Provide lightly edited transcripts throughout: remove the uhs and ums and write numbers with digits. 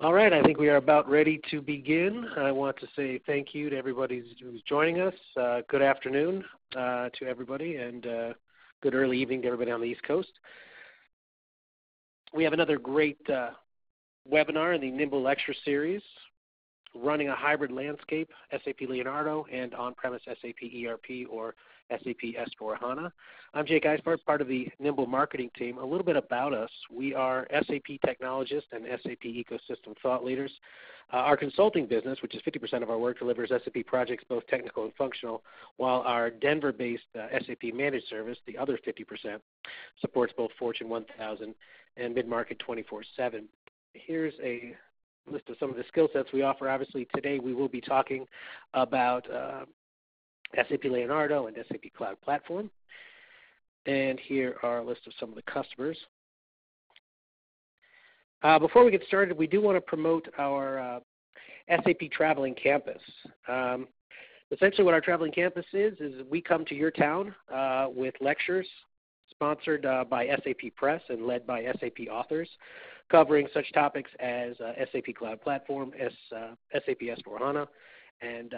All right, I think we are about ready to begin. I want to say thank you to everybody who's joining us. Good afternoon to everybody, and good early evening to everybody on the East Coast. We have another great webinar in the NIMBL Lecture Series, running a hybrid landscape, SAP Leonardo and on-premise SAP ERP or SAP S/4HANA. I'm Jake Eisbart, part of the NIMBL marketing team. A little bit about us. We are SAP technologists and SAP ecosystem thought leaders. Our consulting business, which is 50% of our work, delivers SAP projects, both technical and functional, while our Denver-based SAP managed service, the other 50%, supports both Fortune 1000 and Midmarket 24/7. Here's a list of some of the skill sets we offer. Obviously, today we will be talking about SAP Leonardo and SAP Cloud Platform. And here are a list of some of the customers. Before we get started, we do want to promote our SAP Traveling Campus. Essentially what our Traveling Campus is we come to your town with lectures sponsored by SAP Press and led by SAP authors, covering such topics as SAP Cloud Platform, SAP S/4HANA, and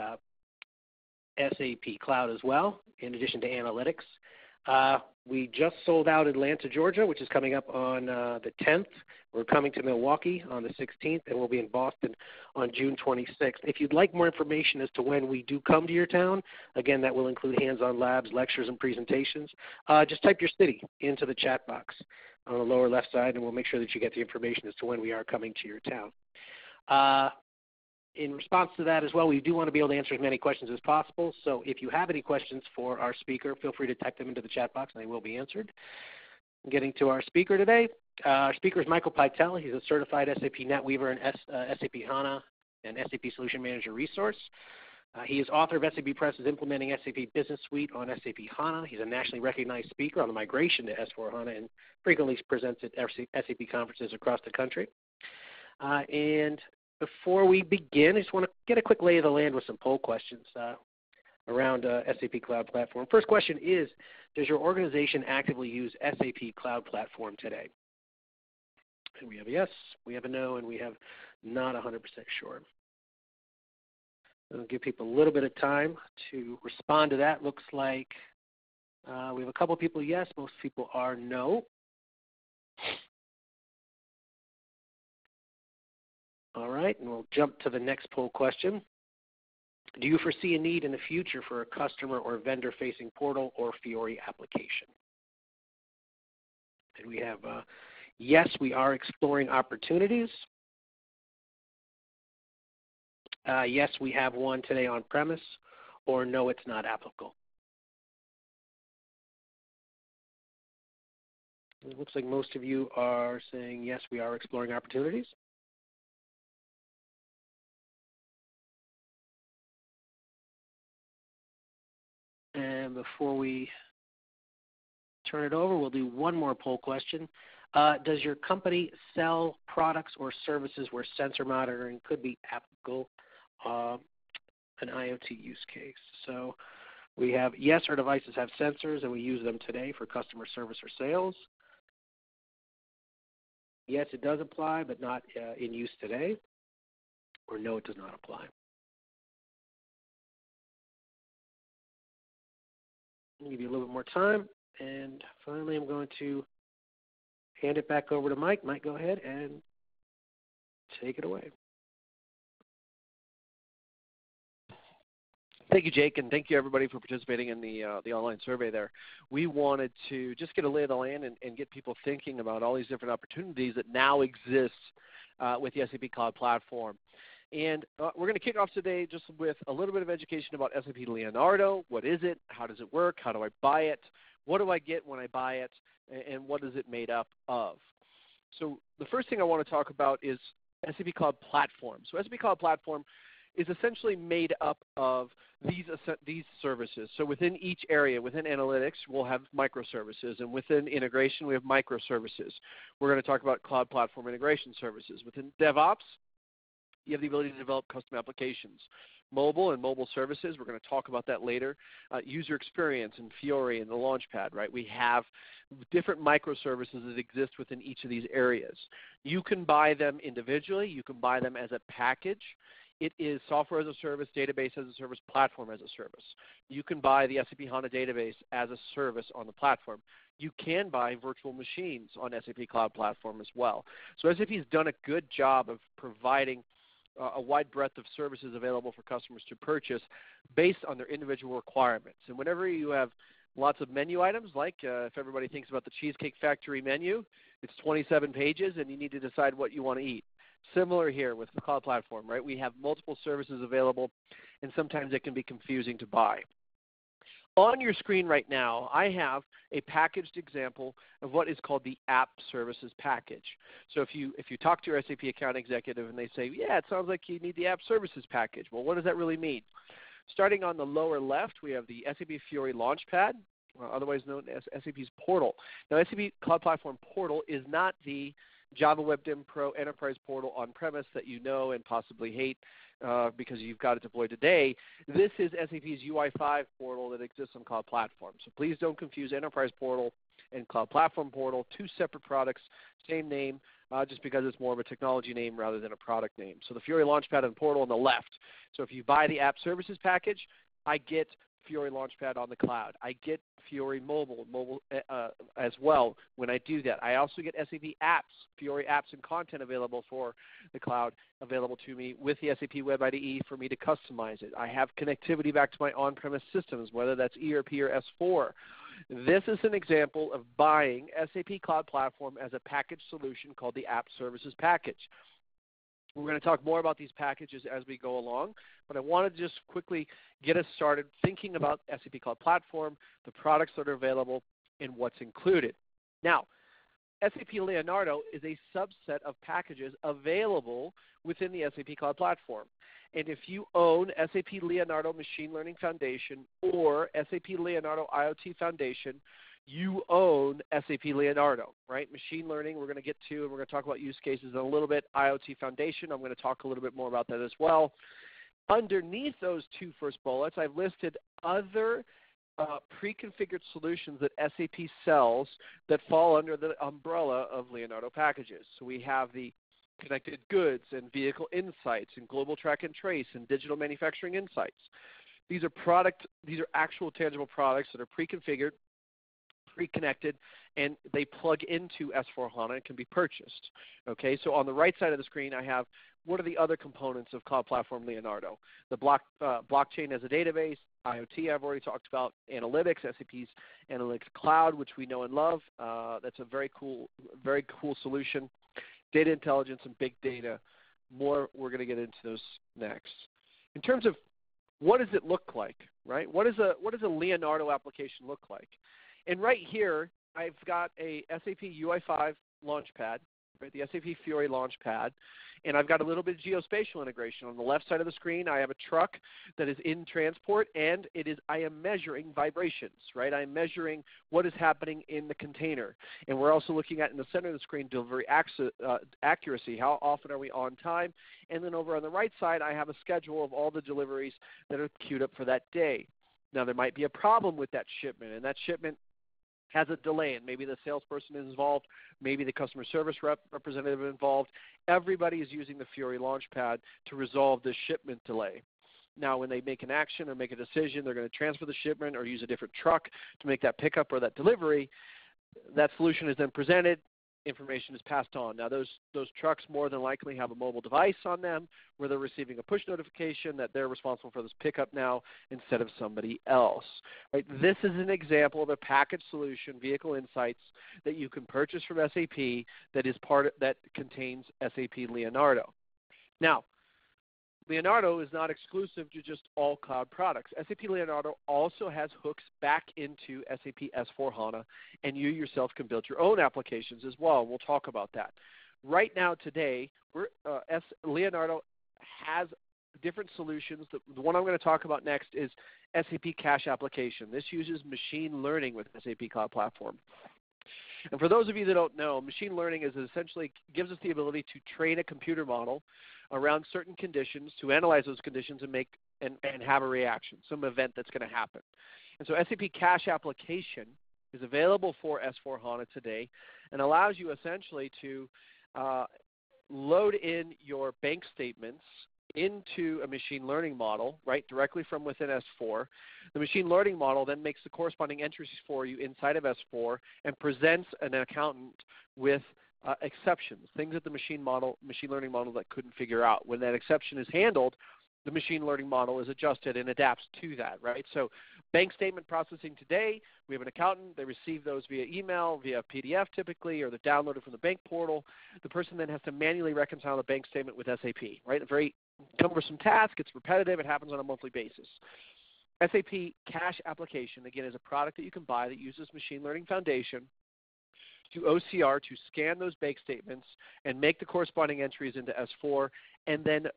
SAP Cloud as well, in addition to analytics. We just sold out Atlanta, Georgia, which is coming up on the 10th. We're coming to Milwaukee on the 16th, and we'll be in Boston on June 26th. If you'd like more information as to when we do come to your town, again, that will include hands-on labs, lectures, and presentations, just type your city into the chat box on the lower left side, and we'll make sure that you get the information as to when we are coming to your town. In response to that as well, we do want to be able to answer as many questions as possible. So if you have any questions for our speaker, feel free to type them into the chat box and they will be answered. Getting to our speaker today. Our speaker is Michael Pytel. He's a certified SAP NetWeaver and SAP HANA and SAP Solution Manager resource. He is author of SAP Press's Implementing SAP Business Suite on SAP HANA. He's a nationally recognized speaker on the migration to S/4HANA and frequently presents at SAP conferences across the country. And before we begin, I just want to get a quick lay of the land with some poll questions around SAP Cloud Platform. First question is, does your organization actively use SAP Cloud Platform today? And we have a yes, we have a no, and we have not 100% sure. I'll give people a little bit of time to respond to that. Looks like we have a couple people yes, most people are no. All right, and we'll jump to the next poll question. Do you foresee a need in the future for a customer or vendor-facing portal or Fiori application? And we have yes, we are exploring opportunities. Yes, we have one today on-premise, or no, it's not applicable. It looks like most of you are saying yes, we are exploring opportunities. And before we turn it over, we'll do one more poll question. Does your company sell products or services where sensor monitoring could be applicable, an IoT use case? So we have yes, our devices have sensors and we use them today for customer service or sales. Yes, it does apply, but not in use today. Or no, it does not apply. I'll give you a little bit more time. And finally, I'm going to hand it back over to Mike. Mike, go ahead and take it away. Thank you, Jake, and thank you, everybody, for participating in the online survey there. We wanted to just get a lay of the land and get people thinking about all these different opportunities that now exist with the SAP Cloud Platform. And we're going to kick off today just with a little bit of education about SAP Leonardo. What is it? How does it work? How do I buy it? What do I get when I buy it? And what is it made up of? So the first thing I want to talk about is SAP Cloud Platform. So SAP Cloud Platform is essentially made up of these services. So within each area, within analytics, we'll have microservices, and within integration, we have microservices. We're going to talk about Cloud Platform integration services. Within DevOps, You have the ability to develop custom applications. Mobile and mobile services, we're going to talk about that later. User experience and Fiori and the Launchpad, right? We have different microservices that exist within each of these areas. You can buy them individually. You can buy them as a package. It is software as a service, database as a service, platform as a service. You can buy the SAP HANA database as a service on the platform. You can buy virtual machines on SAP Cloud Platform as well. So SAP has done a good job of providing a wide breadth of services available for customers to purchase based on their individual requirements. And whenever you have lots of menu items, like if everybody thinks about the Cheesecake Factory menu, it's 27 pages and you need to decide what you want to eat. Similar here with the Cloud Platform, right? We have multiple services available and sometimes it can be confusing to buy. On your screen right now, I have a packaged example of what is called the App Services Package. So if you talk to your SAP account executive and they say, yeah, it sounds like you need the App Services Package. Well, what does that really mean? Starting on the lower left, we have the SAP Fiori Launchpad, otherwise known as SAP's Portal. Now, SAP Cloud Platform Portal is not the Java Web Dev Pro Enterprise Portal on-premise that you know and possibly hate because you've got it deployed today. This is SAP's UI5 portal that exists on Cloud Platform. So please don't confuse Enterprise Portal and Cloud Platform Portal, two separate products, same name, just because it's more of a technology name rather than a product name. So the Fiori Launchpad and Portal on the left. So if you buy the App Services Package, I get Fiori Launchpad on the cloud. I get Fiori Mobile as well when I do that. I also get SAP Apps, Fiori Apps and content available for the cloud available to me with the SAP Web IDE for me to customize it. I have connectivity back to my on-premise systems, whether that's ERP or S4. This is an example of buying SAP Cloud Platform as a package solution called the App Services Package. We're going to talk more about these packages as we go along, but I wanted to just quickly get us started thinking about SAP Cloud Platform, the products that are available, and what's included. Now, SAP Leonardo is a subset of packages available within the SAP Cloud Platform. And if you own SAP Leonardo Machine Learning Foundation or SAP Leonardo IoT Foundation, you own SAP Leonardo, right? Machine learning we're going to get to, and we're going to talk about use cases in a little bit. IoT Foundation, I'm going to talk a little bit more about that as well. Underneath those two first bullets, I've listed other pre-configured solutions that SAP sells that fall under the umbrella of Leonardo Packages. So we have the connected goods and vehicle insights and global track and trace and digital manufacturing insights. These are actual tangible products that are pre-configured, pre-connected, and they plug into S/4HANA and can be purchased. Okay, so on the right side of the screen, I have what are the other components of Cloud Platform Leonardo? The blockchain as a database, IoT I've already talked about, analytics, SAP's Analytics Cloud, which we know and love. That's a very cool solution. Data intelligence and big data. More, we're going to get into those next. In terms of what does it look like, right? What does a Leonardo application look like? And right here, I've got a SAP UI5 Launchpad, right, the SAP Fiori Launchpad, and I've got a little bit of geospatial integration. On the left side of the screen, I have a truck that is in transport, and I am measuring vibrations, right? I'm measuring what is happening in the container. And we're also looking at, in the center of the screen, delivery accuracy. How often are we on time? And then over on the right side, I have a schedule of all the deliveries that are queued up for that day. Now, there might be a problem with that shipment, and that shipment has a delay, and maybe the salesperson is involved, maybe the customer service representative is involved. Everybody is using the Fiori Launchpad to resolve this shipment delay. Now, when they make an action or make a decision, they're going to transfer the shipment or use a different truck to make that pickup or that delivery. That solution is then presented. Information is passed on. Now, those trucks more than likely have a mobile device on them where they're receiving a push notification that they're responsible for this pickup now instead of somebody else. Right? This is an example of a package solution, vehicle insights, that you can purchase from SAP that contains SAP Leonardo. Now, Leonardo is not exclusive to just all cloud products. SAP Leonardo also has hooks back into SAP S/4HANA, and you yourself can build your own applications as well. We'll talk about that. Right now, today, Leonardo has different solutions. The one I'm going to talk about next is SAP Cash Application. This uses machine learning with SAP Cloud Platform. And for those of you that don't know, machine learning is essentially gives us the ability to train a computer model around certain conditions, to analyze those conditions and have a reaction, some event that's going to happen. And so SAP Cash Application is available for S/4HANA today and allows you essentially to load in your bank statements into a machine learning model, right, directly from within S4. The machine learning model then makes the corresponding entries for you inside of S4 and presents an accountant with exceptions, things that the machine learning model that couldn't figure out. When that exception is handled, the machine learning model is adjusted and adapts to that, right? So bank statement processing today, we have an accountant. They receive those via email, via PDF typically, or they're downloaded from the bank portal. The person then has to manually reconcile the bank statement with SAP, right? A very cumbersome task. It's repetitive. It happens on a monthly basis. SAP Cash Application, again, is a product that you can buy that uses machine learning foundation to OCR to scan those bank statements and make the corresponding entries into S4, and then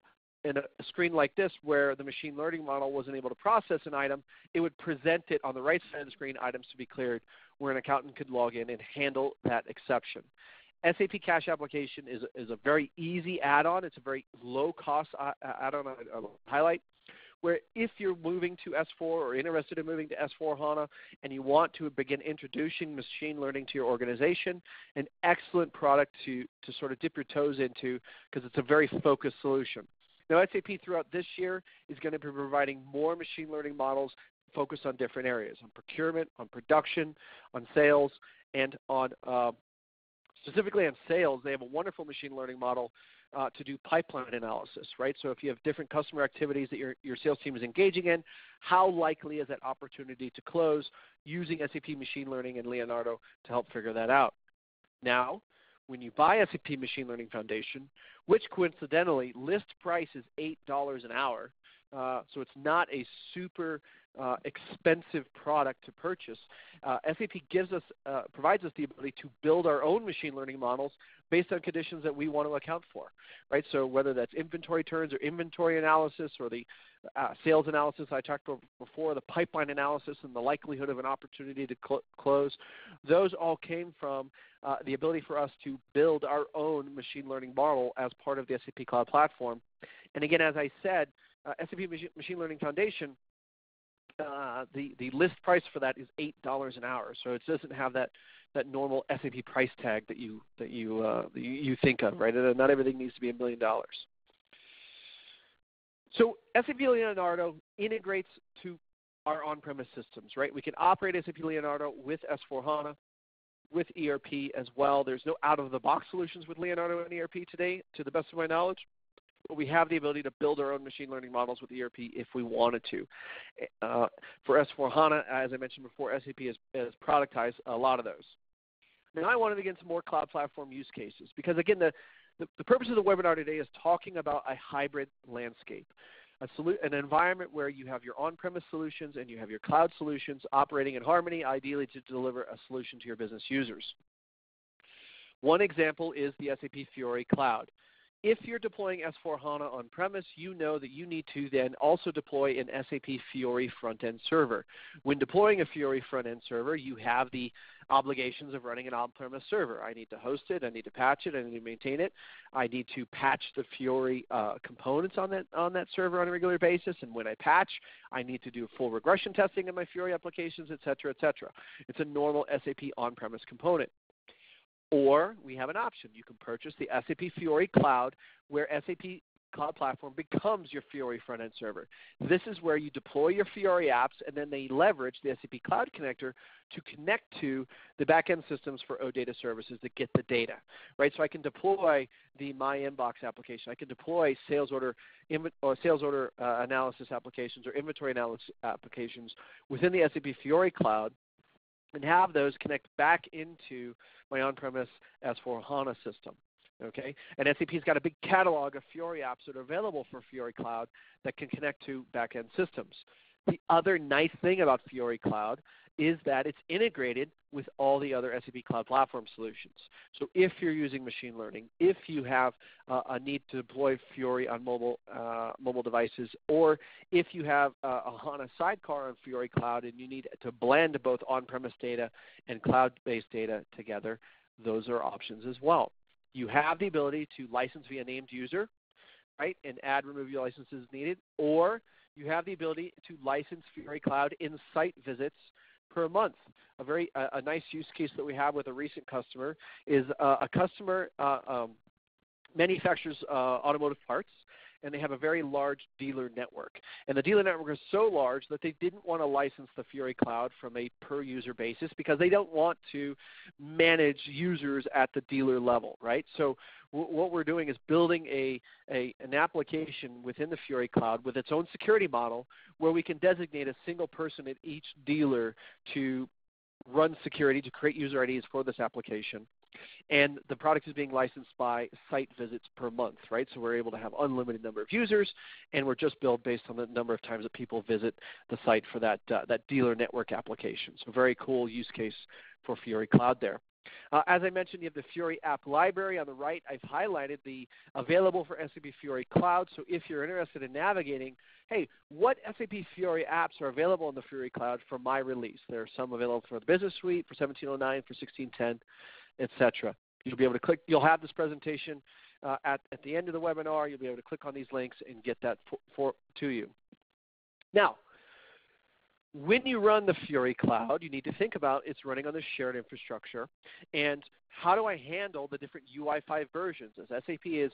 in a screen like this where the machine learning model wasn't able to process an item, it would present it on the right side of the screen, items to be cleared, where an accountant could log in and handle that exception. SAP Cash Application is a very easy add-on. It's a very low-cost add-on I'll highlight, where if you're moving to S4 or interested in moving to S4HANA and you want to begin introducing machine learning to your organization, an excellent product to sort of dip your toes into because it's a very focused solution. Now, SAP throughout this year is going to be providing more machine learning models focused on different areas, on procurement, on production, on sales, and on specifically on sales. They have a wonderful machine learning model to do pipeline analysis, right? So if you have different customer activities that your sales team is engaging in, how likely is that opportunity to close using SAP Machine Learning and Leonardo to help figure that out? Now, when you buy SAP Machine Learning Foundation, which coincidentally, list price is $8 an hour, so it's not a super expensive product to purchase. SAP provides us the ability to build our own machine learning models based on conditions that we want to account for, right? So whether that's inventory turns or inventory analysis or the sales analysis I talked about before, the pipeline analysis and the likelihood of an opportunity to close, those all came from the ability for us to build our own machine learning model as part of the SAP Cloud Platform. And again, as I said, SAP Machine Learning Foundation, the list price for that is $8 an hour. So it doesn't have that normal SAP price tag that you think of, right? And not everything needs to be $1 million. So SAP Leonardo integrates to our on-premise systems, right? We can operate SAP Leonardo with S4HANA, with ERP as well. There's no out-of-the-box solutions with Leonardo and ERP today, to the best of my knowledge. But we have the ability to build our own machine learning models with ERP if we wanted to. For S4HANA, as I mentioned before, SAP has productized a lot of those. Now I wanted to get into more cloud platform use cases because, again, the purpose of the webinar today is talking about a hybrid landscape, an environment where you have your on-premise solutions and you have your cloud solutions operating in harmony, ideally to deliver a solution to your business users. One example is the SAP Fiori Cloud. If you're deploying S4HANA on-premise, you know that you need to then also deploy an SAP Fiori front-end server. When deploying a Fiori front-end server, you have the obligations of running an on-premise server. I need to host it. I need to patch it. I need to maintain it. I need to patch the Fiori components on that server on a regular basis. And when I patch, I need to do full regression testing of my Fiori applications, et cetera, et cetera. It's a normal SAP on-premise component. Or we have an option. You can purchase the SAP Fiori Cloud, where SAP Cloud Platform becomes your Fiori front-end server. This is where you deploy your Fiori apps, and then they leverage the SAP Cloud Connector to connect to the back-end systems for OData services that get the data, right? So I can deploy the My Inbox application. I can deploy sales order analysis applications or inventory analysis applications within the SAP Fiori Cloud, and have those connect back into my on-premise S4HANA system, okay? And SAP's got a big catalog of Fiori apps that are available for Fiori Cloud that can connect to back-end systems. The other nice thing about Fiori Cloud is that it's integrated with all the other SAP Cloud Platform solutions. So if you're using machine learning, if you have a need to deploy Fiori on mobile devices, or if you have a HANA sidecar on Fiori Cloud and you need to blend both on-premise data and cloud-based data together, those are options as well. You have the ability to license via named user, right, and add, remove your licenses needed, or you have the ability to license Fiori Cloud in site visits per month. A nice use case that we have with a recent customer is a customer manufactures automotive parts, and they have a very large dealer network. And the dealer network is so large that they didn't want to license the Fiori Cloud from a per-user basis because they don't want to manage users at the dealer level, right? So what we're doing is building an application within the Fiori Cloud with its own security model where we can designate a single person at each dealer to run security, to create user IDs for this application. And the product is being licensed by site visits per month, right? So we're able to have unlimited number of users, and we're just billed based on the number of times that people visit the site for that dealer network application. So very cool use case for Fiori Cloud there. As I mentioned, you have the Fiori app library on the right. I've highlighted the available for SAP Fiori Cloud. So if you're interested in navigating, hey, what SAP Fiori apps are available in the Fiori Cloud for my release? There are some available for the Business Suite, for 1709, for 1610, etc. You'll be able to click. You'll have this presentation at the end of the webinar. You'll be able to click on these links and get that to you. Now, when you run the Fiori Cloud, you need to think about it's running on the shared infrastructure, and how do I handle the different UI5 versions? As SAP is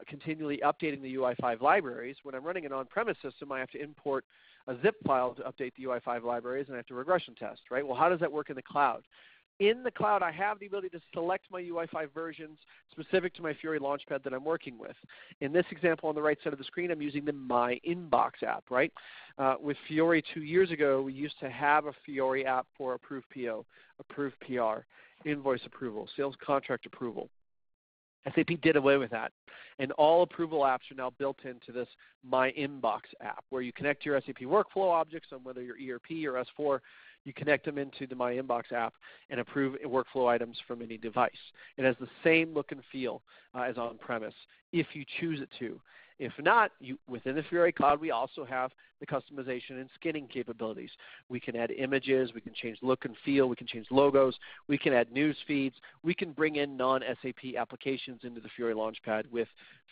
continually updating the UI5 libraries, when I'm running an on-premise system, I have to import a zip file to update the UI5 libraries, and I have to regression test, right? Well, how does that work in the cloud? In the cloud, I have the ability to select my UI5 versions specific to my Fiori Launchpad that I'm working with. In this example on the right side of the screen, I'm using the My Inbox app, right? With Fiori 2 years ago, we used to have a Fiori app for approved PO, approved PR, invoice approval, sales contract approval. SAP did away with that, and all approval apps are now built into this My Inbox app, where you connect your SAP workflow objects on whether you're ERP or S4. You connect them into the My Inbox app and approve workflow items from any device. It has the same look and feel as on-premise if you choose it to. If not, within the Fiori Cloud, we also have the customization and skinning capabilities. We can add images. We can change look and feel. We can change logos. We can add news feeds. We can bring in non-SAP applications into the Fiori Launchpad with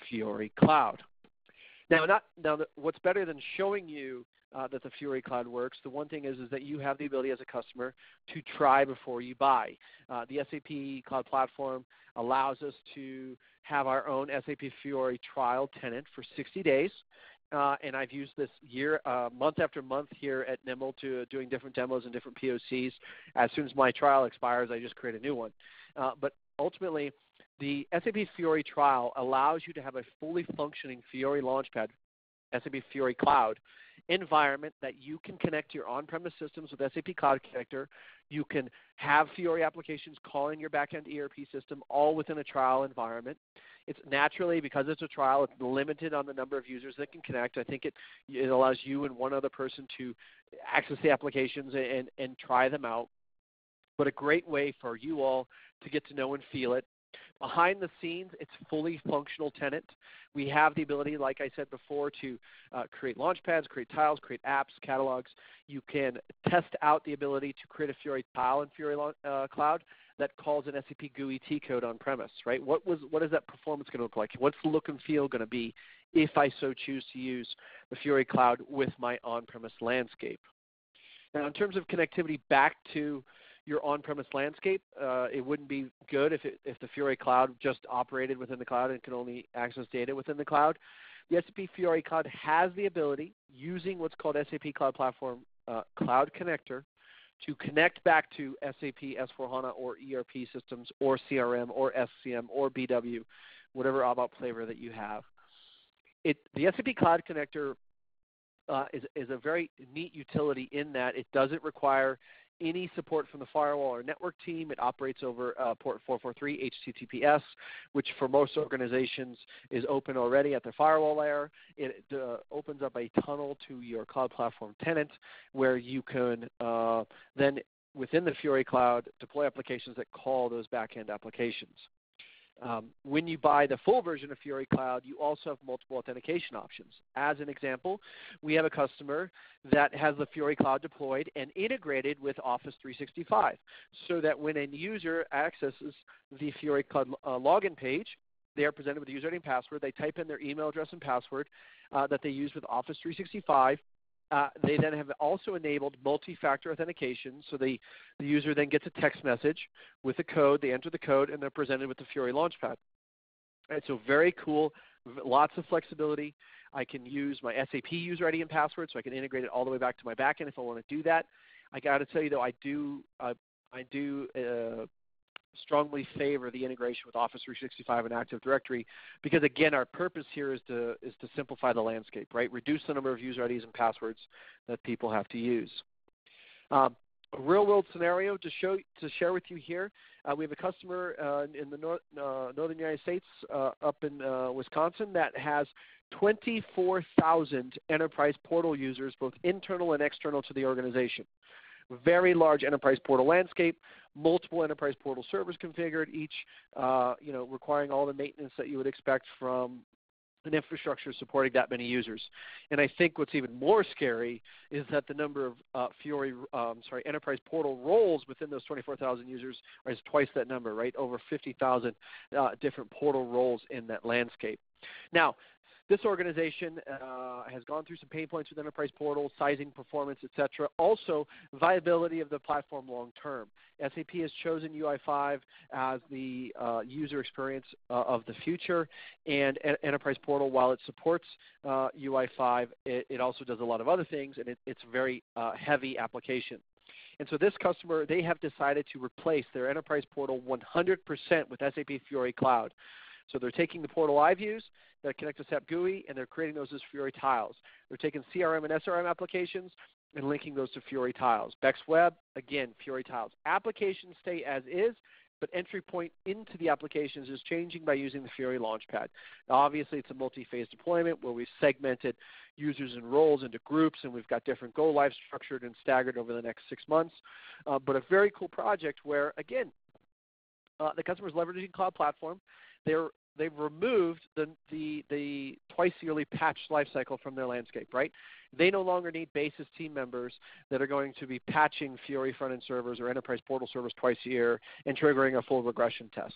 Fiori Cloud. Now, what's better than showing you that the Fiori Cloud works, the one thing is that you have the ability as a customer to try before you buy. The SAP Cloud Platform allows us to have our own SAP Fiori trial tenant for 60 days. And I've used this month after month here at NIMBL to doing different demos and different POCs. As soon as my trial expires, I just create a new one. But ultimately, the SAP Fiori trial allows you to have a fully functioning Fiori Launchpad, SAP Fiori Cloud environment that you can connect to your on-premise systems with SAP Cloud Connector. You can have Fiori applications calling your back-end ERP system all within a trial environment. It's naturally, because it's a trial, it's limited on the number of users that can connect. I think it allows you and one other person to access the applications and try them out. But a great way for you all to get to know and feel it. Behind the scenes, it's fully functional tenant. We have the ability, like I said before, to create launchpads, create tiles, create apps, catalogs. You can test out the ability to create a Fiori tile in Fiori Cloud that calls an SAP GUI T code on premise, right? What is that performance going to look like? What's the look and feel going to be if I so choose to use the Fiori Cloud with my on-premise landscape? Now, in terms of connectivity back to your on-premise landscape, it wouldn't be good if the Fiori Cloud just operated within the cloud and could only access data within the cloud. The SAP Fiori Cloud has the ability, using what's called SAP Cloud Platform Cloud Connector, to connect back to SAP S/4HANA or ERP systems or CRM or SCM or BW, whatever ABAP flavor that you have. The SAP Cloud Connector is a very neat utility in that it doesn't require any support from the firewall or network team. It operates over port 443 HTTPS, which for most organizations is open already at the firewall layer. It opens up a tunnel to your cloud platform tenant where you can then within the Fiori cloud deploy applications that call those back-end applications. When you buy the full version of Fiori Cloud, you also have multiple authentication options. As an example, we have a customer that has the Fiori Cloud deployed and integrated with Office 365 so that when a user accesses the Fiori Cloud login page, they are presented with a username and password. They type in their email address and password that they use with Office 365. They then have also enabled multi-factor authentication, so the user then gets a text message with a code. They enter the code, and they're presented with the Fiori Launchpad. Right, so very cool, lots of flexibility. I can use my SAP user ID and password, so I can integrate it all the way back to my backend if I want to do that. I got to tell you, though, I do strongly favor the integration with Office 365 and Active Directory because, again, our purpose here is to simplify the landscape, right? Reduce the number of user IDs and passwords that people have to use. A real-world scenario to share with you here. We have a customer in the northern United States up in Wisconsin that has 24,000 enterprise portal users, both internal and external to the organization. Very large enterprise portal landscape, multiple enterprise portal servers configured, each requiring all the maintenance that you would expect from an infrastructure supporting that many users. And I think what's even more scary is that the number of enterprise portal roles within those 24,000 users is twice that number, right? Over 50,000 different portal roles in that landscape. Now, this organization has gone through some pain points with enterprise portals, sizing, performance, et cetera. Also, viability of the platform long term. SAP has chosen UI5 as the user experience of the future, and enterprise portal, while it supports UI5, it also does a lot of other things, and it's a very heavy application. And so this customer, they have decided to replace their enterprise portal 100% with SAP Fiori Cloud. So they're taking the portal iViews that connect to SAP GUI, and they're creating those as Fiori tiles. They're taking CRM and SRM applications and linking those to Fiori tiles. Bex Web, again, Fiori tiles. Applications stay as is, but entry point into the applications is changing by using the Fiori Launchpad. Now, obviously, it's a multi-phase deployment where we've segmented users and roles into groups, and we've got different go-lives structured and staggered over the next 6 months. But a very cool project where, again, the customer is leveraging Cloud Platform. They've removed the twice-yearly patch lifecycle from their landscape, right? They no longer need basis team members that are going to be patching Fiori front-end servers or enterprise portal servers twice a year and triggering a full regression test.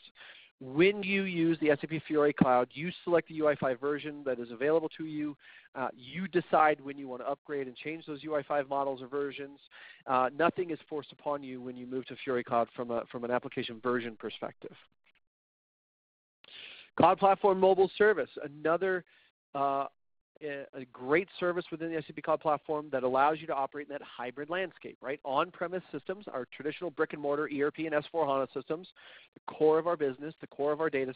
When you use the SAP Fiori Cloud, you select the UI5 version that is available to you. You decide when you want to upgrade and change those UI5 models or versions. Nothing is forced upon you when you move to Fiori Cloud from an application version perspective. Cloud Platform Mobile Service, another a great service within the SAP Cloud Platform that allows you to operate in that hybrid landscape, right? On-premise systems, our traditional brick-and-mortar ERP and S/4HANA systems, the core of our business, the core of our data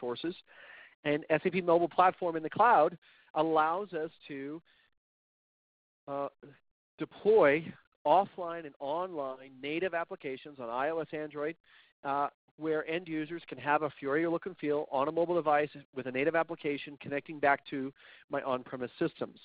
sources. And SAP Mobile Platform in the cloud allows us to deploy offline and online native applications on iOS, Android, where end users can have a Fiori look and feel on a mobile device with a native application connecting back to my on-premise systems.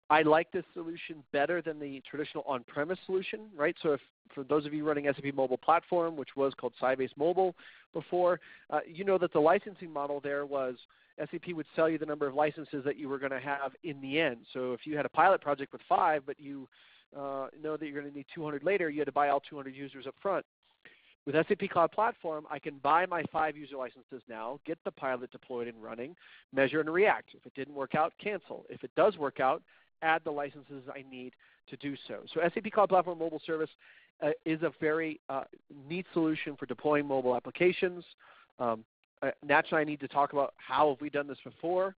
I like this solution better than the traditional on-premise solution, right? So for those of you running SAP Mobile Platform, which was called Sybase Mobile before, you know that the licensing model there was SAP would sell you the number of licenses that you were going to have in the end. So if you had a pilot project with 5, but you know that you're going to need 200 later, you had to buy all 200 users up front. With SAP Cloud Platform, I can buy my 5 user licenses now, get the pilot deployed and running, measure and react. If it didn't work out, cancel. If it does work out, add the licenses I need to do so. So SAP Cloud Platform Mobile Service is a very neat solution for deploying mobile applications. Naturally, I need to talk about how have we done this before.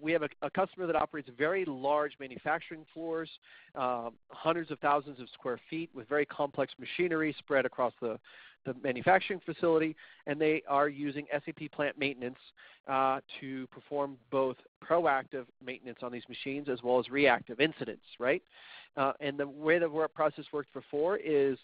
We have a customer that operates very large manufacturing floors, hundreds of thousands of square feet with very complex machinery spread across the manufacturing facility, and they are using SAP Plant Maintenance to perform both proactive maintenance on these machines as well as reactive incidents, right? And the way the work process worked before is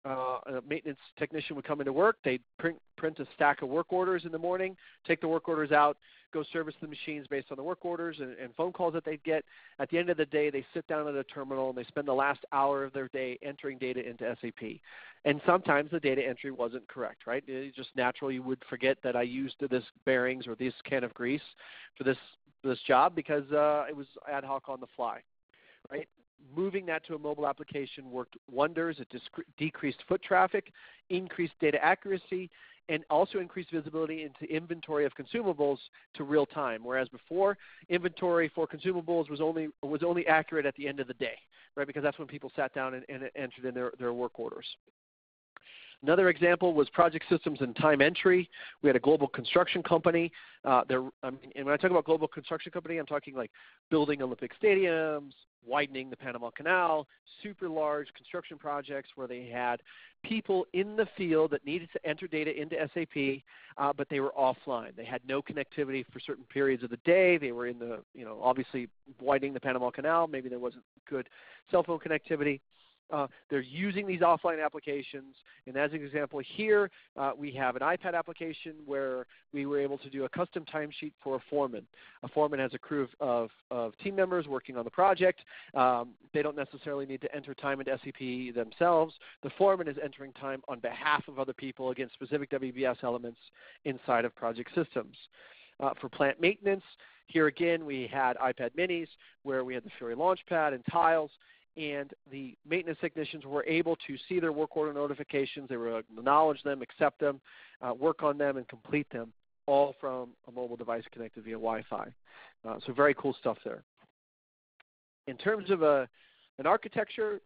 a maintenance technician would come into work, they'd print a stack of work orders in the morning, take the work orders out, go service the machines based on the work orders and phone calls that they'd get. At the end of the day, they sit down at a terminal and they spend the last hour of their day entering data into SAP. And sometimes the data entry wasn't correct, right? It's just natural you would forget that I used this bearings or this can of grease for this job because it was ad hoc on the fly, right? Moving that to a mobile application worked wonders. It decreased foot traffic, increased data accuracy, and also increased visibility into inventory of consumables to real time. Whereas before, inventory for consumables was only accurate at the end of the day, right? Because that's when people sat down and entered in their work orders. Another example was project systems and time entry. We had a global construction company. And when I talk about global construction company, I'm talking like building Olympic stadiums, widening the Panama Canal, super large construction projects where they had people in the field that needed to enter data into SAP, but they were offline. They had no connectivity for certain periods of the day. They were in the, obviously widening the Panama Canal. Maybe there wasn't good cell phone connectivity. They're using these offline applications, and as an example here, we have an iPad application where we were able to do a custom timesheet for a foreman. A foreman has a crew of team members working on the project. They don't necessarily need to enter time into SAP themselves. The foreman is entering time on behalf of other people against specific WBS elements inside of project systems. For plant maintenance, here again we had iPad minis where we had the Fiori Launchpad and tiles, and the maintenance technicians were able to see their work order notifications. They were acknowledge them, accept them, work on them, and complete them, all from a mobile device connected via Wi-Fi. So very cool stuff there. In terms of an architecture,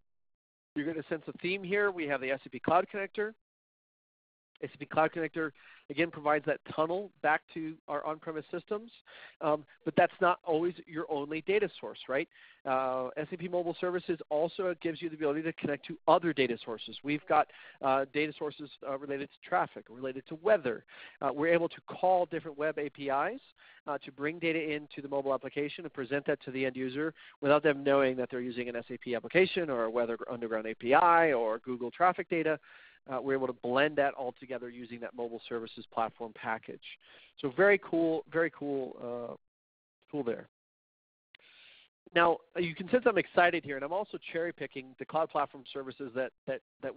you're going to sense a theme here. We have the SAP Cloud Connector. SAP Cloud Connector, again, provides that tunnel back to our on-premise systems, but that's not always your only data source, right? SAP Mobile Services also gives you the ability to connect to other data sources. We've got data sources related to traffic, related to weather. We're able to call different web APIs to bring data into the mobile application and present that to the end user without them knowing that they're using an SAP application or a Weather Underground API or Google traffic data. We're able to blend that all together using that mobile services platform package. So very cool tool there. Now, you can sense I'm excited here, and I'm also cherry-picking the cloud platform services that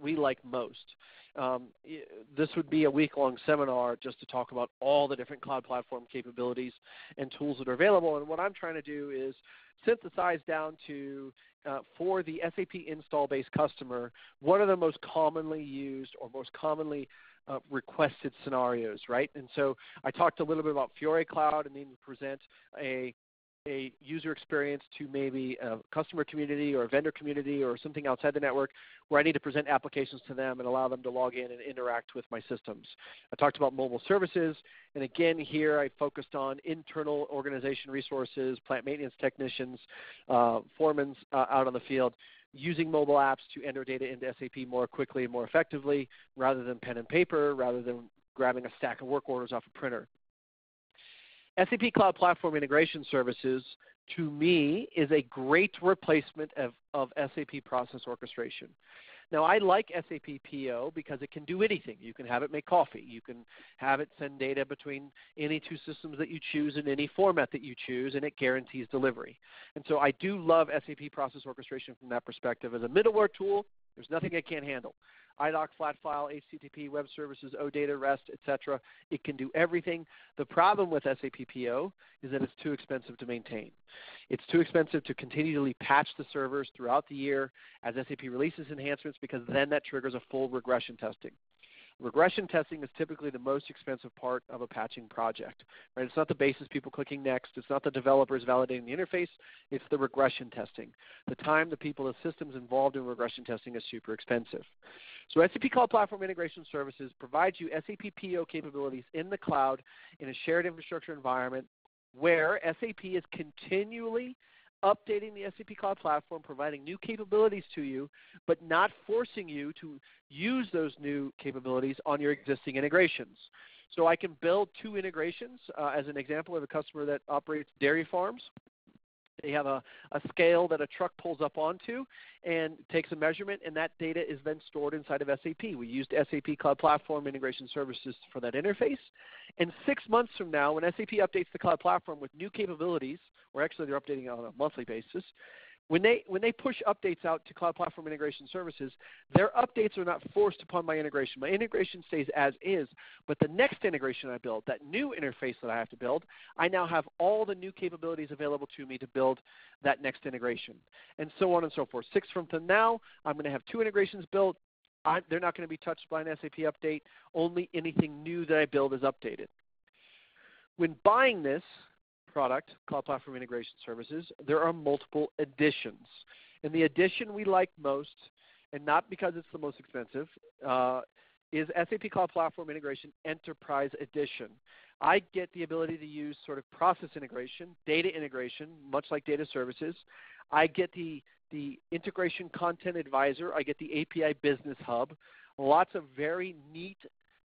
we like most. This would be a week-long seminar just to talk about all the different cloud platform capabilities and tools that are available. And what I'm trying to do is synthesize down to, for the SAP install-based customer, what are the most commonly used or most commonly requested scenarios, right? And so I talked a little bit about Fiori Cloud and then present a user experience to maybe a customer community or a vendor community or something outside the network where I need to present applications to them and allow them to log in and interact with my systems. I talked about mobile services, and again here I focused on internal organization resources, plant maintenance technicians, foremen out on the field, using mobile apps to enter data into SAP more quickly and more effectively rather than pen and paper, rather than grabbing a stack of work orders off a printer. SAP Cloud Platform Integration Services, to me, is a great replacement of SAP Process Orchestration. Now, I like SAP PO because it can do anything. You can have it make coffee. You can have it send data between any two systems that you choose in any format that you choose, and it guarantees delivery. And so I do love SAP Process Orchestration from that perspective. As a middleware tool, there's nothing it can't handle. IDOC, flat file, HTTP, web services, OData, REST, etc. It can do everything. The problem with SAP PO is that it's too expensive to maintain. It's too expensive to continually patch the servers throughout the year as SAP releases enhancements, because then that triggers a full regression testing. Regression testing is typically the most expensive part of a patching project. Right? It's not the basis people clicking next. It's not the developers validating the interface. It's the regression testing. The time the people, the systems involved in regression testing is super expensive. So SAP Cloud Platform Integration Services provides you SAP PO capabilities in the cloud in a shared infrastructure environment where SAP is continually updating the SAP Cloud Platform, providing new capabilities to you, but not forcing you to use those new capabilities on your existing integrations. So I can build 2 integrations. As an example, I have a customer that operates dairy farms. They have a scale that a truck pulls up onto and takes a measurement, and that data is then stored inside of SAP. We used SAP Cloud Platform Integration Services for that interface. And 6 months from now, when SAP updates the Cloud Platform with new capabilities, or actually they're updating it on a monthly basis, when they push updates out to Cloud Platform Integration Services, their updates are not forced upon my integration. My integration stays as is, but the next integration I build, that new interface that I have to build, I now have all the new capabilities available to me to build that next integration, and so on and so forth. 6 months from now, I'm going to have 2 integrations built. They're not going to be touched by an SAP update. Only anything new that I build is updated. When buying this product, Cloud Platform Integration Services, there are multiple editions. And the edition we like most, and not because it's the most expensive, is SAP Cloud Platform Integration Enterprise Edition. I get the ability to use sort of process integration, data integration, much like data services. I get the Integration Content Advisor. I get the API Business Hub. Lots of very neat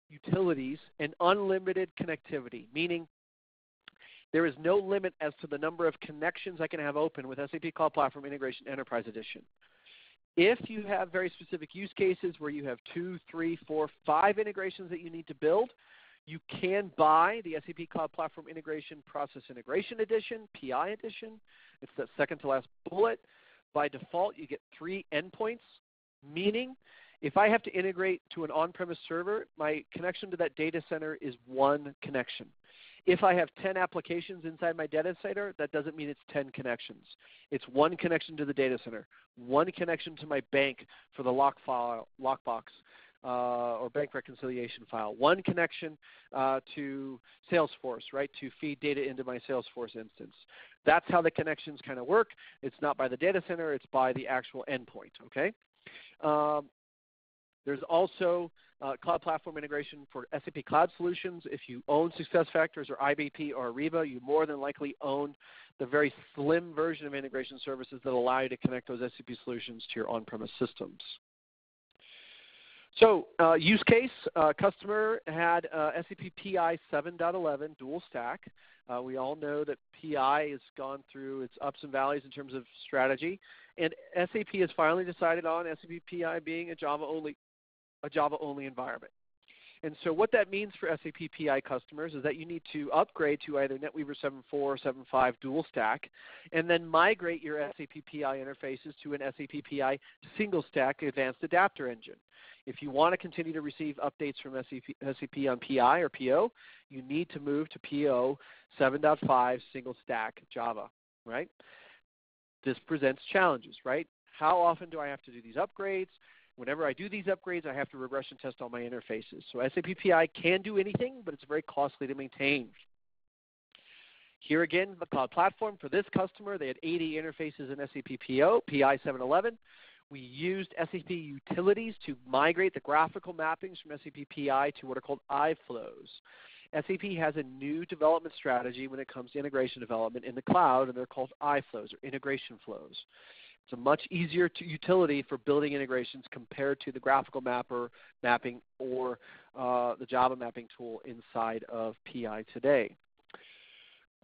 utilities and unlimited connectivity, meaning there is no limit as to the number of connections I can have open with SAP Cloud Platform Integration Enterprise Edition. If you have very specific use cases where you have 2, 3, 4, 5 integrations that you need to build, you can buy the SAP Cloud Platform Integration Process Integration Edition, PI Edition. It's the second to last bullet. By default, you get 3 endpoints, meaning if I have to integrate to an on-premise server, my connection to that data center is 1 connection. If I have 10 applications inside my data center, that doesn't mean it's 10 connections. It's 1 connection to the data center, 1 connection to my bank for the lockbox or bank reconciliation file, 1 connection to Salesforce, right, to feed data into my Salesforce instance. That's how the connections kind of work. It's not by the data center. It's by the actual endpoint, okay? There's also Cloud Platform Integration for SAP Cloud Solutions. If you own SuccessFactors or IBP or Ariba, you more than likely own the very slim version of integration services that allow you to connect those SAP solutions to your on-premise systems. So use case, customer had SAP PI 7.11 dual stack. We all know that PI has gone through its ups and valleys in terms of strategy, and SAP has finally decided on SAP PI being a Java-only environment. And so what that means for SAP PI customers is that you need to upgrade to either NetWeaver 7.4 or 7.5 dual stack, and then migrate your SAP PI interfaces to an SAP PI single stack advanced adapter engine. If you want to continue to receive updates from SAP on PI or PO, you need to move to PO 7.5 single stack Java, right? This presents challenges, right? How often do I have to do these upgrades? Whenever I do these upgrades, I have to regression test all my interfaces. So SAP PI can do anything, but it's very costly to maintain. Here again, the cloud platform for this customer, they had 80 interfaces in SAP PI 7.11. We used SAP utilities to migrate the graphical mappings from SAP PI to what are called iFlows. SAP has a new development strategy when it comes to integration development in the cloud, and they're called iFlows or integration flows. It's a much easier utility for building integrations compared to the graphical mapping or the Java mapping tool inside of PI today.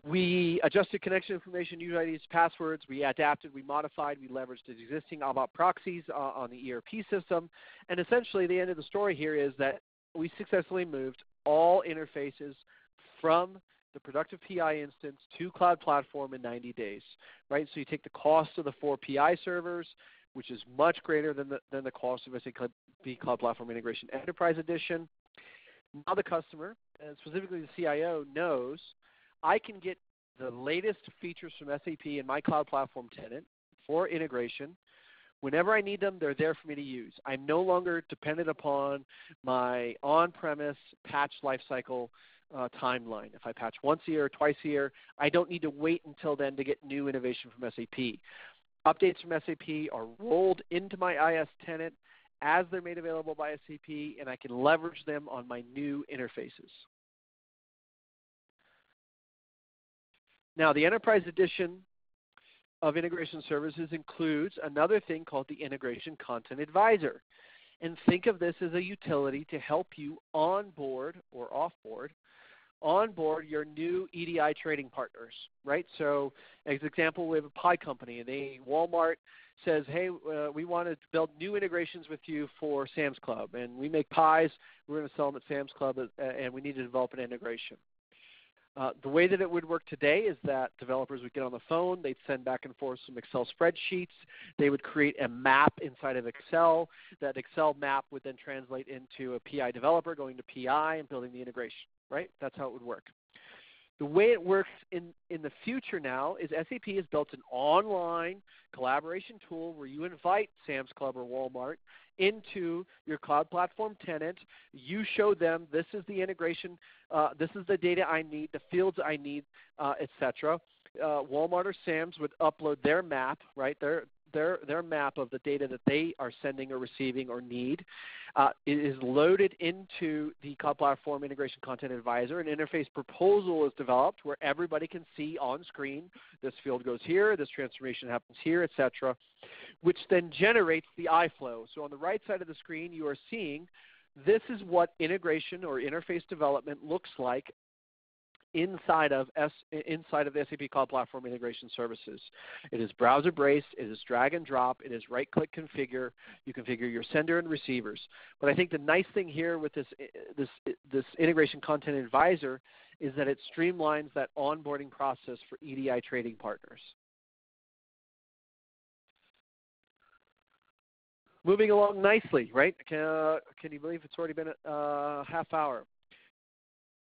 We adjusted connection information, user IDs, passwords. We adapted, we modified, we leveraged the existing ABAP proxies on the ERP system. And essentially the end of the story here is that we successfully moved all interfaces from the productive PI instance to Cloud Platform in 90 days, right? So you take the cost of the 4 PI servers, which is much greater than the cost of SAP Cloud Platform Integration Enterprise Edition. Now the customer, and specifically the CIO, knows I can get the latest features from SAP in my Cloud Platform tenant for integration. Whenever I need them, they're there for me to use. I'm no longer dependent upon my on-premise patch lifecycle timeline. If I patch once a year or twice a year, I don't need to wait until then to get new innovation from SAP. Updates from SAP are rolled into my IS tenant as they're made available by SAP, and I can leverage them on my new interfaces. Now, the Enterprise Edition of Integration Services includes another thing called the Integration Content Advisor. And think of this as a utility to help you onboard or onboard your new EDI trading partners, right? So as an example, we have a pie company, and Walmart says, hey, we want to build new integrations with you for Sam's Club, and we make pies. We're going to sell them at Sam's Club, and we need to develop an integration. The way that it would work today is that developers would get on the phone, they'd send back and forth some Excel spreadsheets, they would create a map inside of Excel. That Excel map would then translate into a PI developer going to PI and building the integration, right? That's how it would work. The way it works in the future now is SAP has built an online collaboration tool where you invite Sam's Club or Walmart into your cloud platform tenant. You show them this is the integration, this is the data I need, the fields I need, etc. Walmart or Sam's would upload their map, right? Their map of the data that they are sending or receiving or need. It is loaded into the Cloud Platform Integration Content Advisor. An interface proposal is developed where everybody can see on screen, this field goes here, this transformation happens here, etc., which then generates the iFlow. So on the right side of the screen, you are seeing this is what integration or interface development looks like inside of the SAP Cloud Platform Integration Services. It is browser-based. It is drag and drop. It is right-click configure. You configure your sender and receivers. But I think the nice thing here with this Integration Content Advisor is that it streamlines that onboarding process for EDI trading partners. Moving along nicely, right? Can you believe it's already been a half hour?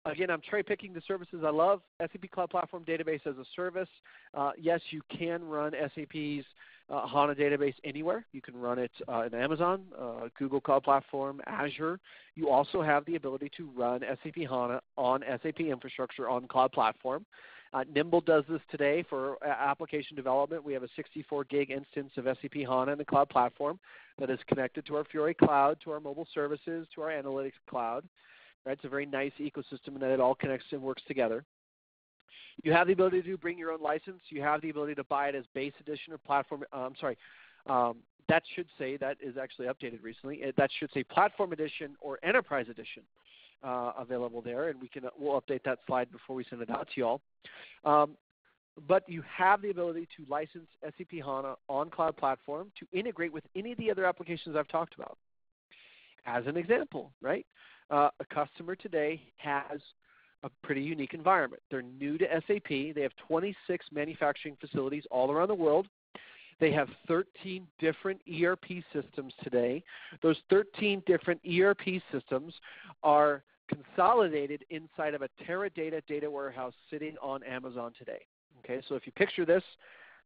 Again, I'm cherry picking the services I love. SAP Cloud Platform Database as a Service. Yes, you can run SAP's HANA database anywhere. You can run it in Amazon, Google Cloud Platform, Azure. You also have the ability to run SAP HANA on SAP infrastructure on Cloud Platform. NIMBL does this today for application development. We have a 64 gig instance of SAP HANA in the Cloud Platform that is connected to our Fiori Cloud, to our mobile services, to our Analytics Cloud. Right? It's a very nice ecosystem in that it all connects and works together. You have the ability to bring your own license. You have the ability to buy it as base edition or platform. That should say, that is actually updated recently. That should say platform edition or enterprise edition available there, and we'll update that slide before we send it out to you all. But you have the ability to license SAP HANA on Cloud Platform to integrate with any of the other applications I've talked about. As an example, right? A customer today has a pretty unique environment. They're new to SAP. They have 26 manufacturing facilities all around the world. They have 13 different ERP systems today. Those 13 different ERP systems are consolidated inside of a Teradata data warehouse sitting on Amazon today. Okay, so if you picture this,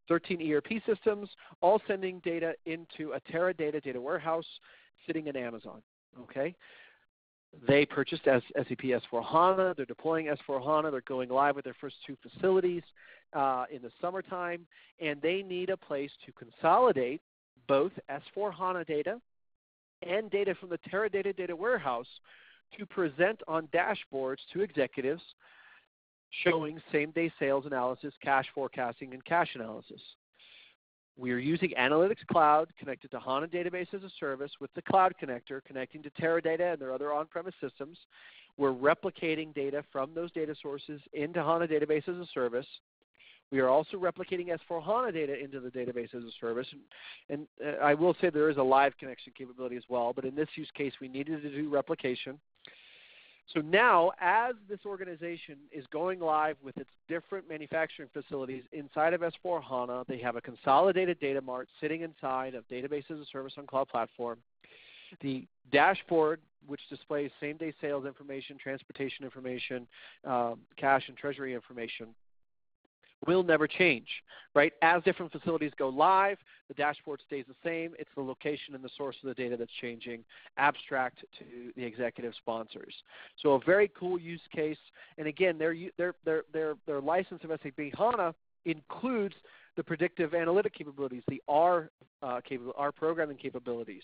13 ERP systems all sending data into a Teradata data warehouse sitting in Amazon. Okay. They purchased SAP S/4HANA. They're deploying S/4HANA. They're going live with their first 2 facilities in the summertime, and they need a place to consolidate both S/4HANA data and data from the Teradata data warehouse to present on dashboards to executives showing same-day sales analysis, cash forecasting, and cash analysis. We are using Analytics Cloud connected to HANA Database as a Service with the Cloud Connector connecting to Teradata and their other on-premise systems. We're replicating data from those data sources into HANA Database as a Service. We are also replicating S/4HANA data into the database as a service. And I will say there is a live connection capability as well, but in this use case, we needed to do replication. So now, as this organization is going live with its different manufacturing facilities inside of S/4HANA, they have a consolidated data mart sitting inside of Database as a Service on Cloud Platform. The dashboard, which displays same-day sales information, transportation information, cash and treasury information, will never change, right? As different facilities go live, the dashboard stays the same. It's the location and the source of the data that's changing, abstract to the executive sponsors. So a very cool use case. And again, their license of SAP HANA includes the predictive analytic capabilities, the R programming capabilities.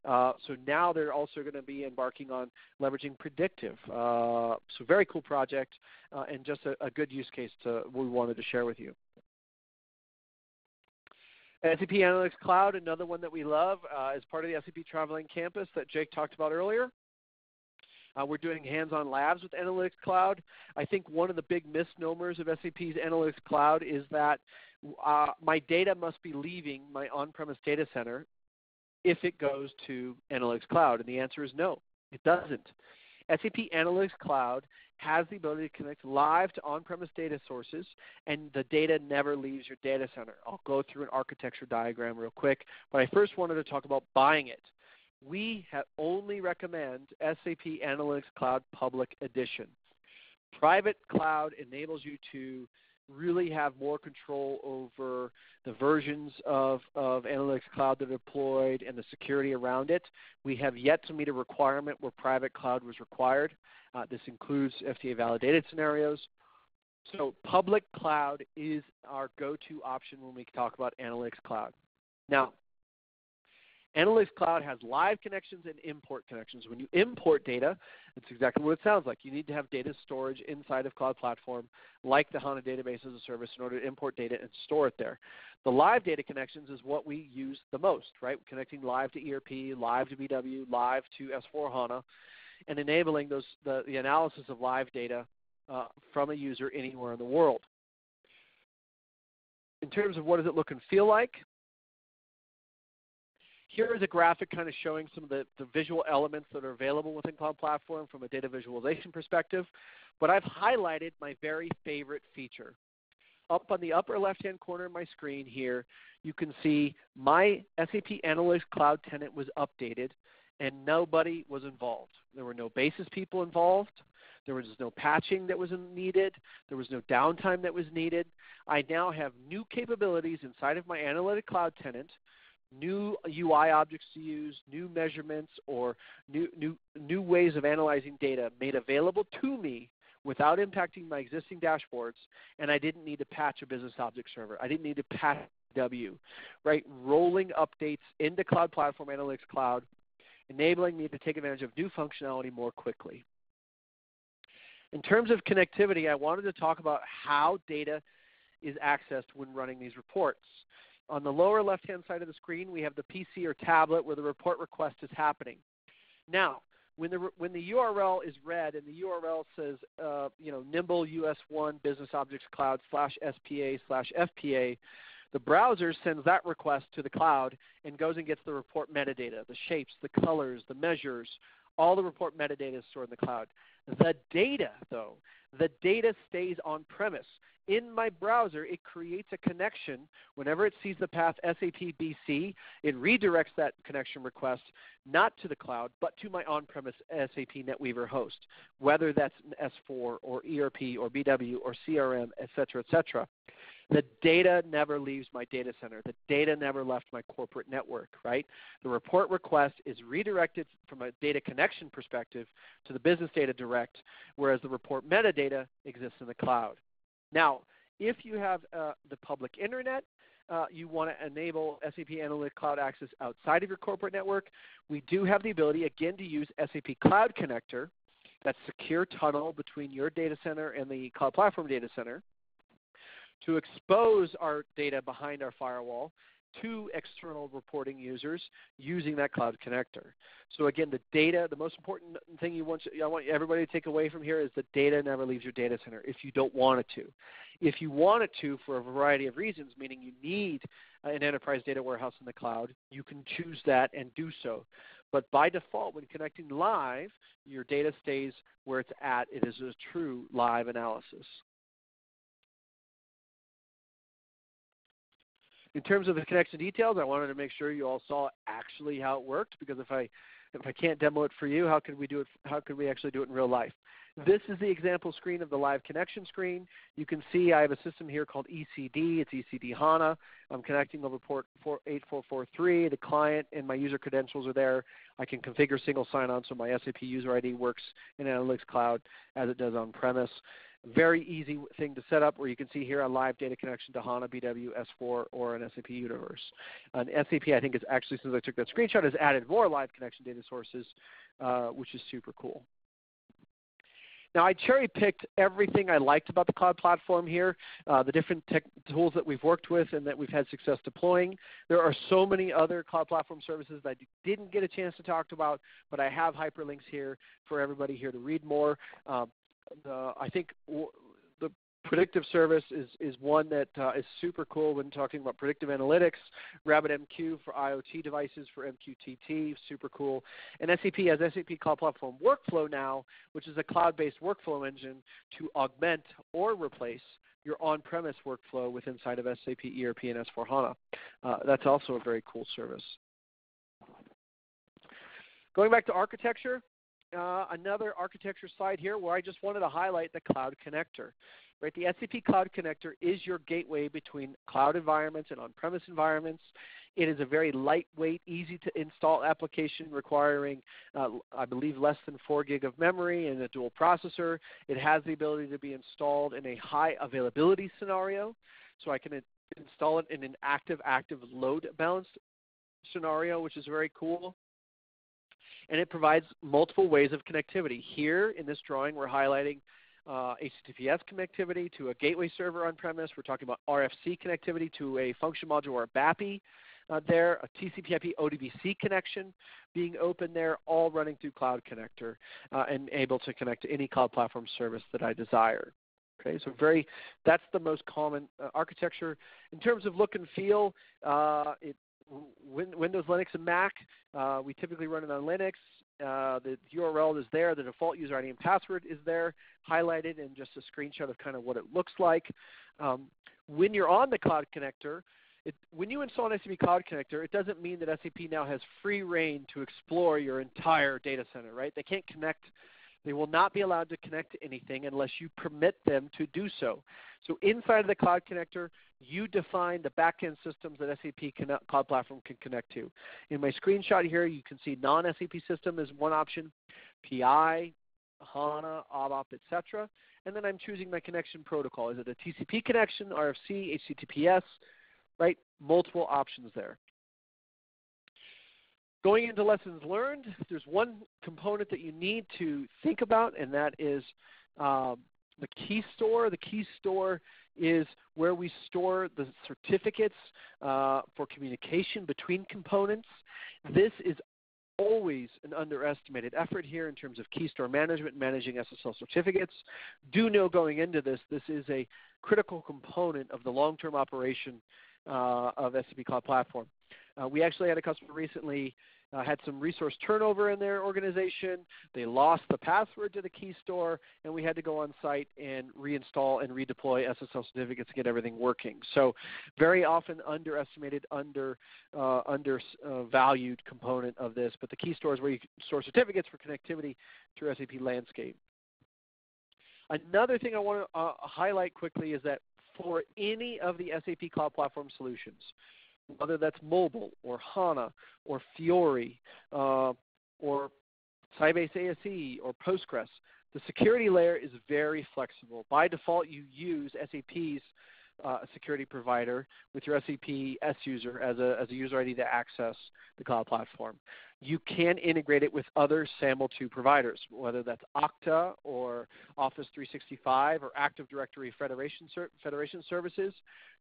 So now they're also going to be embarking on leveraging predictive. So very cool project and just a good use case we wanted to share with you. SAP Analytics Cloud, another one that we love, is part of the SAP Traveling Campus that Jake talked about earlier. We're doing hands-on labs with Analytics Cloud. I think one of the big misnomers of SAP's Analytics Cloud is that my data must be leaving my on-premise data center if it goes to Analytics Cloud, and the answer is no, it doesn't. SAP Analytics Cloud has the ability to connect live to on-premise data sources, and the data never leaves your data center. I'll go through an architecture diagram real quick, but I first wanted to talk about buying it. We only recommend SAP Analytics Cloud Public Edition. Private Cloud enables you to really have more control over the versions of Analytics Cloud that are deployed and the security around it. We have yet to meet a requirement where private cloud was required. This includes FDA validated scenarios. So public cloud is our go-to option when we talk about Analytics Cloud. Now, Analytics Cloud has live connections and import connections. When you import data, it's exactly what it sounds like. You need to have data storage inside of Cloud Platform, like the HANA database as a service, in order to import data and store it there. The live data connections is what we use the most, right? Connecting live to ERP, live to BW, live to S4HANA, and enabling the analysis of live data from a user anywhere in the world. In terms of what does it look and feel like, here is a graphic kind of showing some of the visual elements that are available within Cloud Platform from a data visualization perspective, but I've highlighted my very favorite feature. Up on the upper left-hand corner of my screen here, you can see my SAP Analytics Cloud tenant was updated, and nobody was involved. There were no basis people involved. There was no patching that was needed. There was no downtime that was needed. I now have new capabilities inside of my Analytics Cloud tenant, new UI objects to use, new measurements, or new ways of analyzing data made available to me without impacting my existing dashboards, and I didn't need to patch a business object server. I didn't need to patch W, right? Rolling updates into Cloud Platform Analytics Cloud, enabling me to take advantage of new functionality more quickly. In terms of connectivity, I wanted to talk about how data is accessed when running these reports. On the lower left-hand side of the screen, we have the PC or tablet where the report request is happening. Now, when the URL is read and the URL says, NIMBL US1 Business Objects Cloud /SPA/FPA, the browser sends that request to the cloud and goes and gets the report metadata, the shapes, the colors, the measures, all the report metadata is stored in the cloud. The data, though, the data stays on-premise. In my browser, it creates a connection. Whenever it sees the path SAP BC, it redirects that connection request not to the cloud, but to my on-premise SAP NetWeaver host, whether that's an S4 or ERP or BW or CRM, et cetera, et cetera. The data never leaves my data center. The data never left my corporate network, right? The report request is redirected from a data connection perspective to the business data direct, whereas the report metadata exists in the cloud. Now, if you have the public internet, you want to enable SAP Analytics Cloud access outside of your corporate network, we do have the ability, again, to use SAP Cloud Connector, that secure tunnel between your data center and the Cloud Platform data center, to expose our data behind our firewall to external reporting users using that Cloud Connector. So again, the data, the most important thing I want everybody to take away from here is the data never leaves your data center if you don't want it to. If you want it to for a variety of reasons, meaning you need an enterprise data warehouse in the cloud, you can choose that and do so. But by default, when connecting live, your data stays where it's at. It is a true live analysis. In terms of the connection details, I wanted to make sure you all saw actually how it worked, because if I can't demo it for you, how could we do it? How could we actually do it in real life? This is the example screen of the live connection screen. You can see I have a system here called ECD. It's ECD HANA. I'm connecting over port 8443. The client and my user credentials are there. I can configure single sign-on so my SAP user ID works in Analytics Cloud as it does on-premise. Very easy thing to set up, where you can see here a live data connection to HANA, BW, S4, or an SAP universe. And SAP, I think, is actually, since I took that screenshot, has added more live connection data sources, which is super cool. Now, I cherry-picked everything I liked about the cloud platform here, the different tech tools that we've worked with and that we've had success deploying. There are so many other cloud platform services that I didn't get a chance to talk about, but I have hyperlinks here for everybody here to read more. I think the predictive service is one that is super cool when talking about predictive analytics. RabbitMQ for IoT devices for MQTT, super cool. And SAP has SAP Cloud Platform Workflow now, which is a cloud-based workflow engine to augment or replace your on-premise workflow with inside of SAP ERP and S4HANA. That's also a very cool service. Going back to architecture, another architecture slide here where I just wanted to highlight the Cloud Connector. Right, the SAP Cloud Connector is your gateway between cloud environments and on-premise environments. It is a very lightweight, easy to install application requiring, I believe, less than 4 gig of memory and a dual processor. It has the ability to be installed in a high availability scenario, so I can install it in an active load balanced scenario, which is very cool. And it provides multiple ways of connectivity. Here in this drawing, we're highlighting HTTPS connectivity to a gateway server on-premise. We're talking about RFC connectivity to a function module or a BAPI there, a TCP/IP ODBC connection being open there, all running through Cloud Connector and able to connect to any cloud platform service that I desire. Okay, so that's the most common architecture. In terms of look and feel, Windows, Linux, and Mac, we typically run it on Linux. The URL is there. The default user ID and password is there, highlighted in just a screenshot of kind of what it looks like. When you're on the Cloud Connector, when you install an SAP Cloud Connector, it doesn't mean that SAP now has free reign to explore your entire data center, right? They can't connect. They will not be allowed to connect to anything unless you permit them to do so. So inside of the Cloud Connector, you define the backend systems that SAP Cloud Platform can connect to. In my screenshot here, you can see non-SAP system is one option, PI, HANA, ABAP, etc. And then I'm choosing my connection protocol. Is it a TCP connection, RFC, HTTPS, right? Multiple options there. Going into lessons learned, there's one component that you need to think about, and that is the Keystore. The Keystore is where we store the certificates for communication between components. This is always an underestimated effort here in terms of Keystore management, managing SSL certificates. Do know going into this, this is a critical component of the long-term operation of SAP Cloud Platform. We actually had a customer recently had some resource turnover in their organization. They lost the password to the Keystore, and we had to go on site and reinstall and redeploy SSL certificates to get everything working. So very often underestimated, undervalued component of this, but the Keystore is where you store certificates for connectivity to your SAP landscape. Another thing I want to highlight quickly is that for any of the SAP Cloud Platform solutions, whether that's mobile or HANA or Fiori or Sybase ASE or Postgres, the security layer is very flexible. By default, you use SAP's security provider with your SAP S user as a user ID to access the cloud platform. You can integrate it with other SAML2 providers, whether that's Okta or Office 365 or Active Directory Federation services.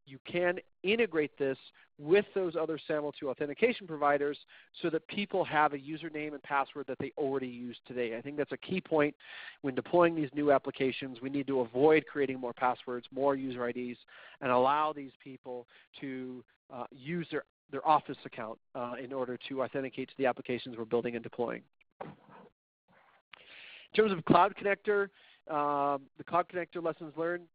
You can integrate this with those other SAML2 authentication providers so that people have a username and password that they already use today. I think that's a key point when deploying these new applications. We need to avoid creating more passwords, more user IDs, and allow these people to use their Office account in order to authenticate to the applications we're building and deploying. In terms of Cloud Connector, the Cloud Connector lessons learned,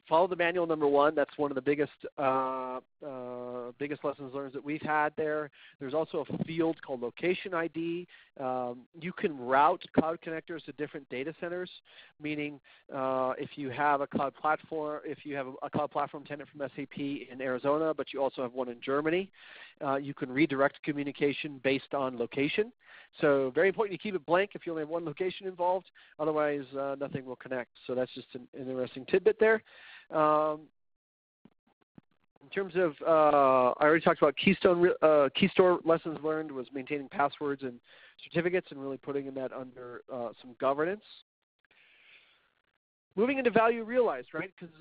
follow the manual number one. That's one of the biggest biggest lessons learned that we've had there. There's also a field called Location ID. You can route cloud connectors to different data centers, meaning if you have a cloud platform, tenant from SAP in Arizona, but you also have one in Germany, you can redirect communication based on location. So very important you keep it blank if you only have one location involved. Otherwise, nothing will connect. So that's just an interesting tidbit there. In terms of, I already talked about Keystore lessons learned was maintaining passwords and certificates and really putting that under some governance. Moving into value realized, right? Because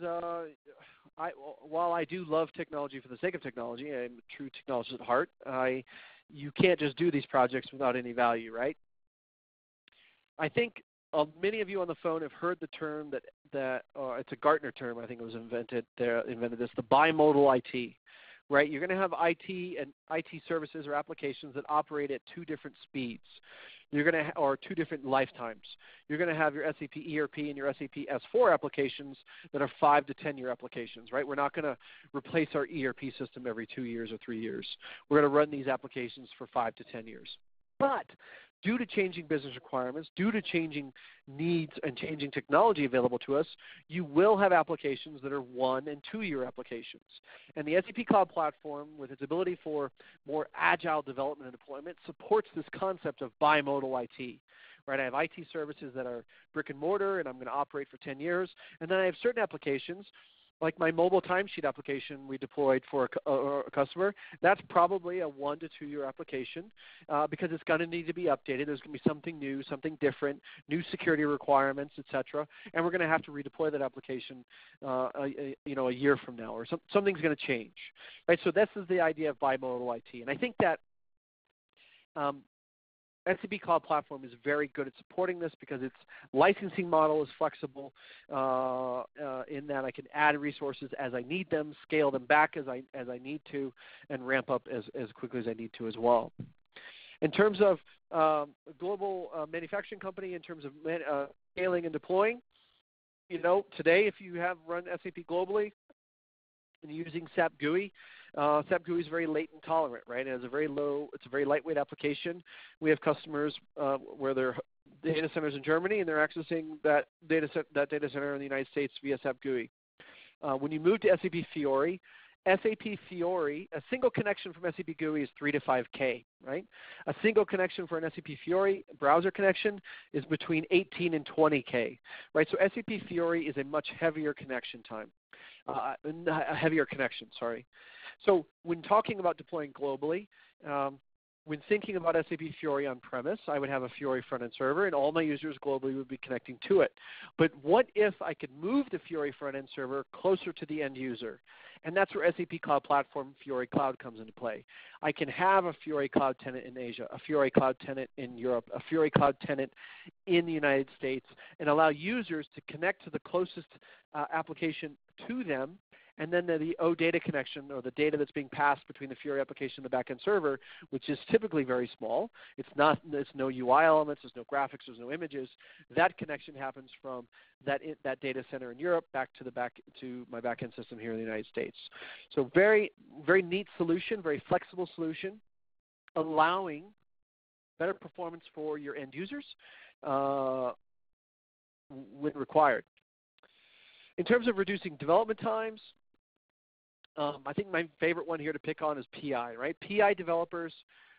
while I do love technology for the sake of technology, I'm a true technologist at heart, you can't just do these projects without any value, right? I think many of you on the phone have heard the term that it's a Gartner term, I think it was invented this, the bimodal IT, right? You're going to have IT and IT services or applications that operate at two different speeds. Or two different lifetimes. You're going to have your SAP ERP and your SAP S4 applications that are 5 to 10 year applications, right? We're not going to replace our ERP system every 2 years or 3 years. We're going to run these applications for 5 to 10 years. But due to changing business requirements, due to changing needs and changing technology available to us, you will have applications that are 1 and 2 year applications. And the SAP Cloud Platform, with its ability for more agile development and deployment, supports this concept of bimodal IT. Right? I have IT services that are brick and mortar, and I'm going to operate for 10 years. And then I have certain applications, like my mobile timesheet application we deployed for a customer. That's probably a 1 to 2 year application because it's going to need to be updated. There's going to be something new, something different, new security requirements, etc. And we're going to have to redeploy that application a year from now, or something's going to change. Right? So this is the idea of bimodal IT. And I think that SAP Cloud Platform is very good at supporting this because its licensing model is flexible in that I can add resources as I need them, scale them back as I need to, and ramp up as quickly as I need to as well. In terms of a global manufacturing company, in terms of scaling and deploying, today if you have run SAP globally and using SAP GUI, SAP GUI is very latent tolerant, right? It's a very lightweight application. We have customers where they're data centers in Germany and they're accessing that data center in the United States via SAP GUI. When you move to SAP Fiori, a single connection from SAP GUI is 3 to 5K, right? A single connection for an SAP Fiori browser connection is between 18 and 20K, right? So SAP Fiori is a much heavier connection sorry. So when talking about deploying globally, when thinking about SAP Fiori on-premise, I would have a Fiori front-end server, and all my users globally would be connecting to it. But what if I could move the Fiori front-end server closer to the end user? And that's where SAP Cloud Platform Fiori Cloud comes into play. I can have a Fiori Cloud tenant in Asia, a Fiori Cloud tenant in Europe, a Fiori Cloud tenant in the United States, and allow users to connect to the closest application to them. And then the OData connection, or the data that's being passed between the Fiori application and the backend server, which is typically very small. It's no UI elements, there's no graphics, there's no images. That connection happens from that data center in Europe back to my backend system here in the United States. So very, very neat solution, very flexible solution, allowing better performance for your end users when required. In terms of reducing development times, I think my favorite one here to pick on is PI, right? PI developers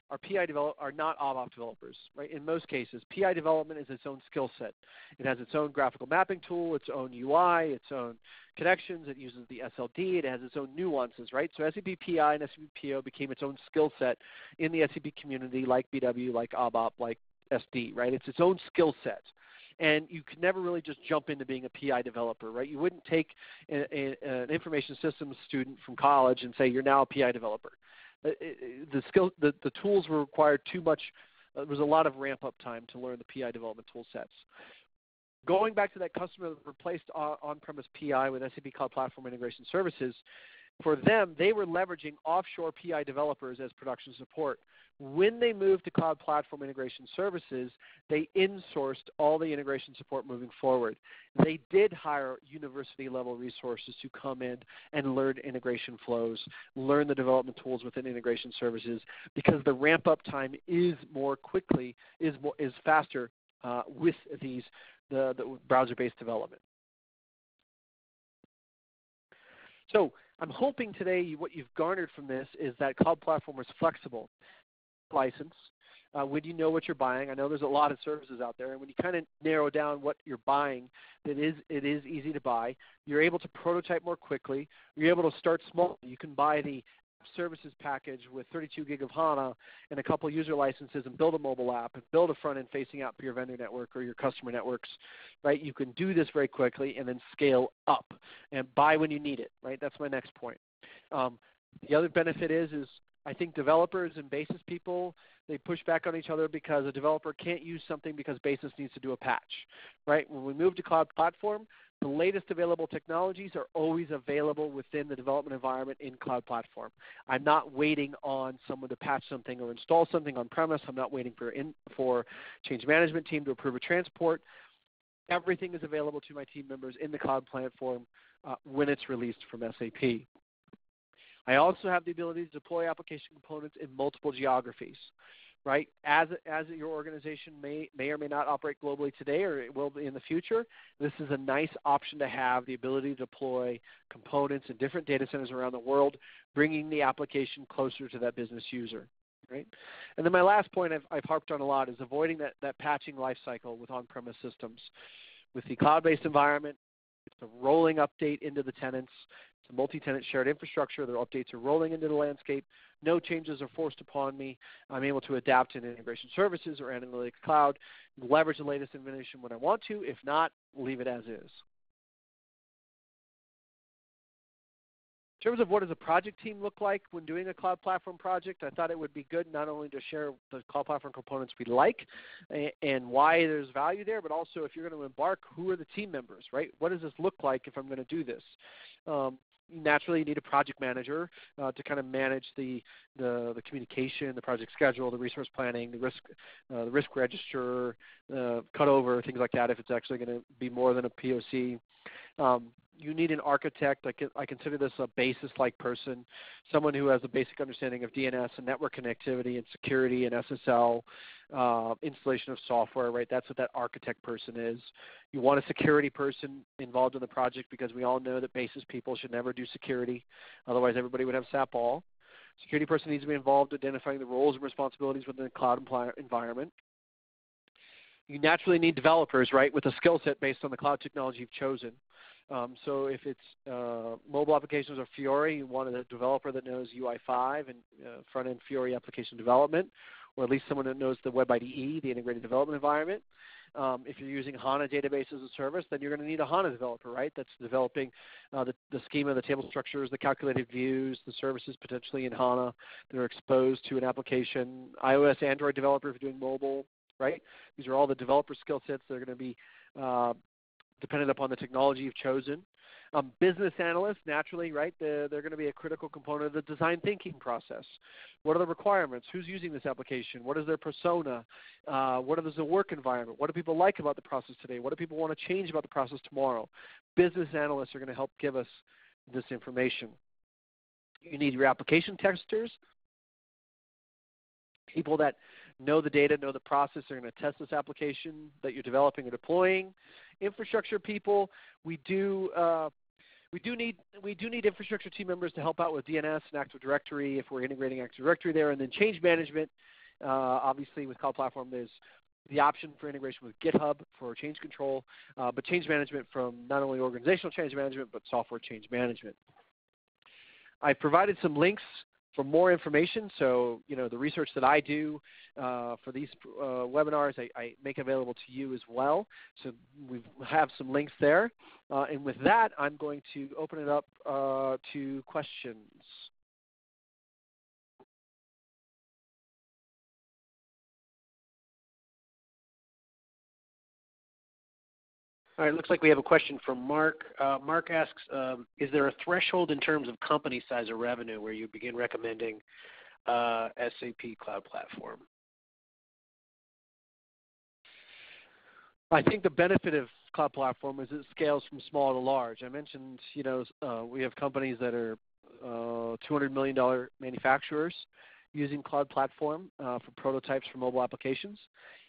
are not ABAP developers, right? In most cases, PI development is its own skill set. It has its own graphical mapping tool, its own UI, its own connections. It uses the SLD. It has its own nuances, right? So SAP PI and SAP PO became its own skill set in the SAP community, like BW, like ABAP, like SD, right? It's its own skill set. And you can never really just jump into being a PI developer, right? You wouldn't take an information systems student from college and say, you're now a PI developer. The tools were required too much. There was a lot of ramp-up time to learn the PI development tool sets. Going back to that customer that replaced on-premise PI with SAP Cloud Platform Integration Services, For them, they were leveraging offshore PI developers as production support. When they moved to Cloud Platform Integration Services, they insourced all the integration support moving forward. They did hire university-level resources to come in and learn integration flows, learn the development tools within integration services, because the ramp-up time is faster with the browser-based development. So I'm hoping today what you've garnered from this is that Cloud Platform is flexible. License, when you know what you're buying. I know there's a lot of services out there, and when you kind of narrow down what you're buying, it is easy to buy. You're able to prototype more quickly. You're able to start small. You can buy the services package with 32 gig of HANA and a couple user licenses and build a mobile app and build a front-end facing app for your vendor network or your customer networks, right? You can do this very quickly and then scale up and buy when you need it, right? That's my next point. The other benefit is I think developers and basis people, they push back on each other because a developer can't use something because basis needs to do a patch, right? When we move to Cloud Platform, the latest available technologies are always available within the development environment in Cloud Platform. I'm not waiting on someone to patch something or install something on premise. I'm not waiting for change management team to approve a transport. Everything is available to my team members in the Cloud Platform when it's released from SAP. I also have the ability to deploy application components in multiple geographies, right? As your organization may or may not operate globally today, or it will be in the future, this is a nice option to have the ability to deploy components in different data centers around the world, bringing the application closer to that business user, right? And then my last point I've harped on a lot is avoiding that patching lifecycle with on-premise systems. With the cloud-based environment, it's a rolling update into the tenants. It's a multi-tenant shared infrastructure. Their updates are rolling into the landscape. No changes are forced upon me. I'm able to adapt in integration services or Analytics Cloud, leverage the latest innovation when I want to. If not, leave it as is. In terms of what does a project team look like when doing a Cloud Platform project, I thought it would be good not only to share the Cloud Platform components we like and why there's value there, but also if you're going to embark, who are the team members, right? What does this look like if I'm going to do this? Naturally, you need a project manager to kind of manage the communication, the project schedule, the resource planning, the risk register, cutover, things like that if it's actually going to be more than a POC. You need an architect. I consider this a basis-like person, someone who has a basic understanding of DNS and network connectivity and security and SSL, installation of software, right? That's what that architect person is. You want a security person involved in the project because we all know that basis people should never do security. Otherwise, everybody would have SAP all. Security person needs to be involved identifying the roles and responsibilities within the cloud environment. You naturally need developers, right, with a skill set based on the cloud technology you've chosen. So if it's mobile applications or Fiori, you want a developer that knows UI5 and front-end Fiori application development, or at least someone that knows the Web IDE, the integrated development environment. If you're using HANA database as a service, then you're going to need a HANA developer, right? That's developing the schema, the table structures, the calculated views, the services potentially in HANA that are exposed to an application. iOS, Android developer if you're doing mobile, right? These are all the developer skill sets that are going to be dependent upon the technology you've chosen. Business analysts, naturally, right, they're going to be a critical component of the design thinking process. What are the requirements? Who's using this application? What is their persona? What is the work environment? What do people like about the process today? What do people want to change about the process tomorrow? Business analysts are going to help give us this information. You need your application testers, people that know the data, know the process, they're going to test this application that you're developing or deploying. Infrastructure people, we do need infrastructure team members to help out with DNS and Active Directory if we're integrating Active Directory there, and then change management. Obviously, with Cloud Platform, there's the option for integration with GitHub for change control, but change management from not only organizational change management but software change management. I provided some links for more information. So, the research that I do for these webinars, I make available to you as well. So we have some links there. And with that, I'm going to open it up to questions. All right, looks like we have a question from Mark. Mark asks, is there a threshold in terms of company size or revenue where you begin recommending SAP Cloud Platform? I think the benefit of Cloud Platform is it scales from small to large. I mentioned, we have companies that are $200 million manufacturers using Cloud Platform for prototypes for mobile applications.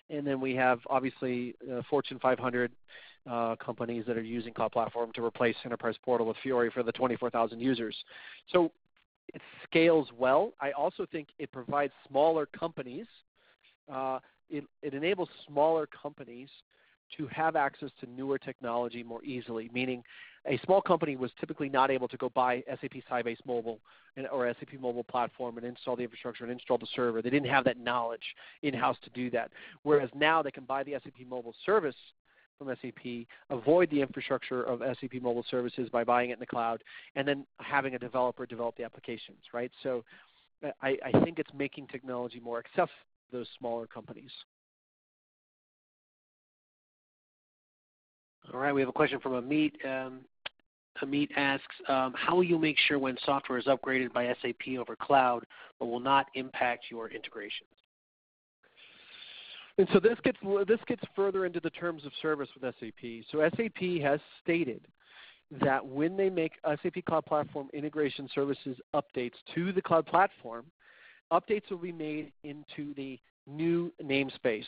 And then we have, obviously, Fortune 500 companies that are using Cloud Platform to replace Enterprise Portal with Fiori for the 24,000 users. So it scales well. I also think it provides smaller companies. It enables smaller companies to have access to newer technology more easily, meaning a small company was typically not able to go buy SAP Sybase Mobile or SAP Mobile Platform and install the infrastructure and install the server. They didn't have that knowledge in-house to do that, whereas now they can buy the SAP Mobile service from SAP, avoid the infrastructure of SAP Mobile Services by buying it in the cloud, and then having a developer develop the applications, right? So I think it's making technology more accessible to those smaller companies. All right, we have a question from Amit. Amit asks, how will you make sure when software is upgraded by SAP over cloud but will not impact your integrations? And so this gets further into the terms of service with SAP. So SAP has stated that when they make SAP Cloud Platform integration services updates to the Cloud Platform, updates will be made into the new namespace,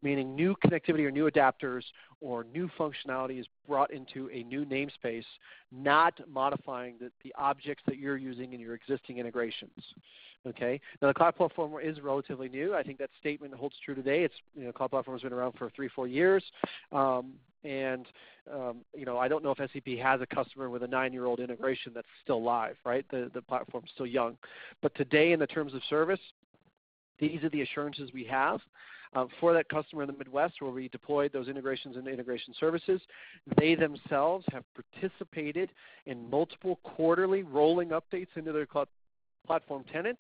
meaning new connectivity or new adapters or new functionality is brought into a new namespace, not modifying the objects that you're using in your existing integrations. Okay. Now the Cloud Platform is relatively new. I think that statement holds true today. Cloud Platform has been around for 3-4 years, I don't know if SAP has a customer with a 9-year-old integration that's still live. Right. The platform's still young, but today in the terms of service, these are the assurances we have for that customer in the Midwest where we deployed those integrations and integration services. They themselves have participated in multiple quarterly rolling updates into their Cloud Platform tenant,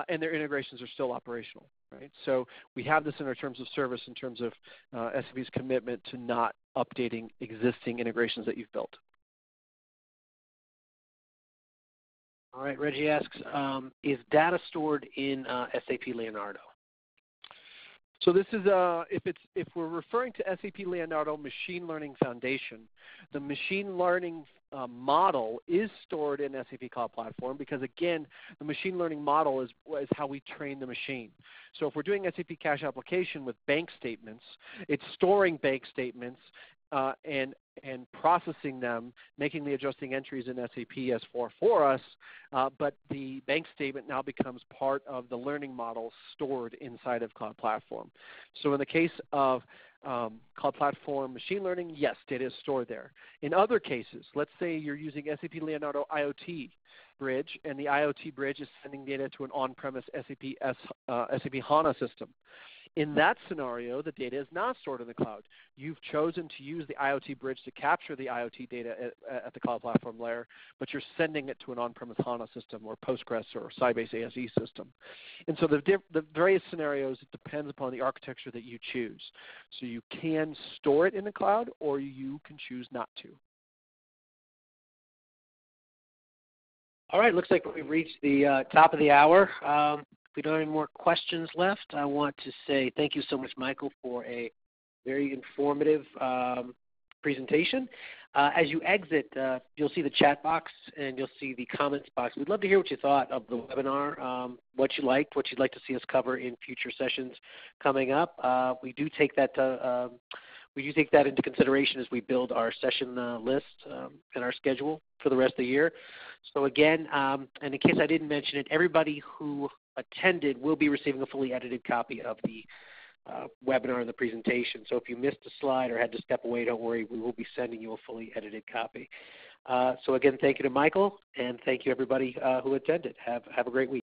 and their integrations are still operational. Right? So we have this in our terms of service in terms of SAP's commitment to not updating existing integrations that you've built. All right, Reggie asks, is data stored in SAP Leonardo? So this is if we're referring to SAP Leonardo Machine Learning Foundation, the machine learning model is stored in SAP Cloud Platform because, again, the machine learning model is how we train the machine. So if we're doing SAP Cash Application with bank statements, it's storing bank statements and processing them, making the adjusting entries in SAP S4 for us, but the bank statement now becomes part of the learning model stored inside of Cloud Platform. So in the case of Cloud Platform machine learning, yes, data is stored there. In other cases, let's say you're using SAP Leonardo IoT Bridge, and the IoT Bridge is sending data to an on-premise SAP HANA system. In that scenario, the data is not stored in the cloud. You've chosen to use the IoT Bridge to capture the IoT data at the Cloud Platform layer, but you're sending it to an on-premise HANA system or Postgres or Sybase ASE system. And so the various scenarios, it depends upon the architecture that you choose. So you can store it in the cloud or you can choose not to. All right, looks like we've reached the top of the hour. If we don't have any more questions left, I want to say thank you so much, Michael, for a very informative presentation. As you exit, you'll see the chat box and you'll see the comments box. We'd love to hear what you thought of the webinar, what you liked, what you'd like to see us cover in future sessions coming up. We do take that into consideration as we build our session list and our schedule for the rest of the year. So again, and in case I didn't mention it, everybody who attended will be receiving a fully edited copy of the webinar and the presentation. So if you missed a slide or had to step away, don't worry, we will be sending you a fully edited copy. So again, thank you to Michael, and thank you everybody who attended. Have a great week.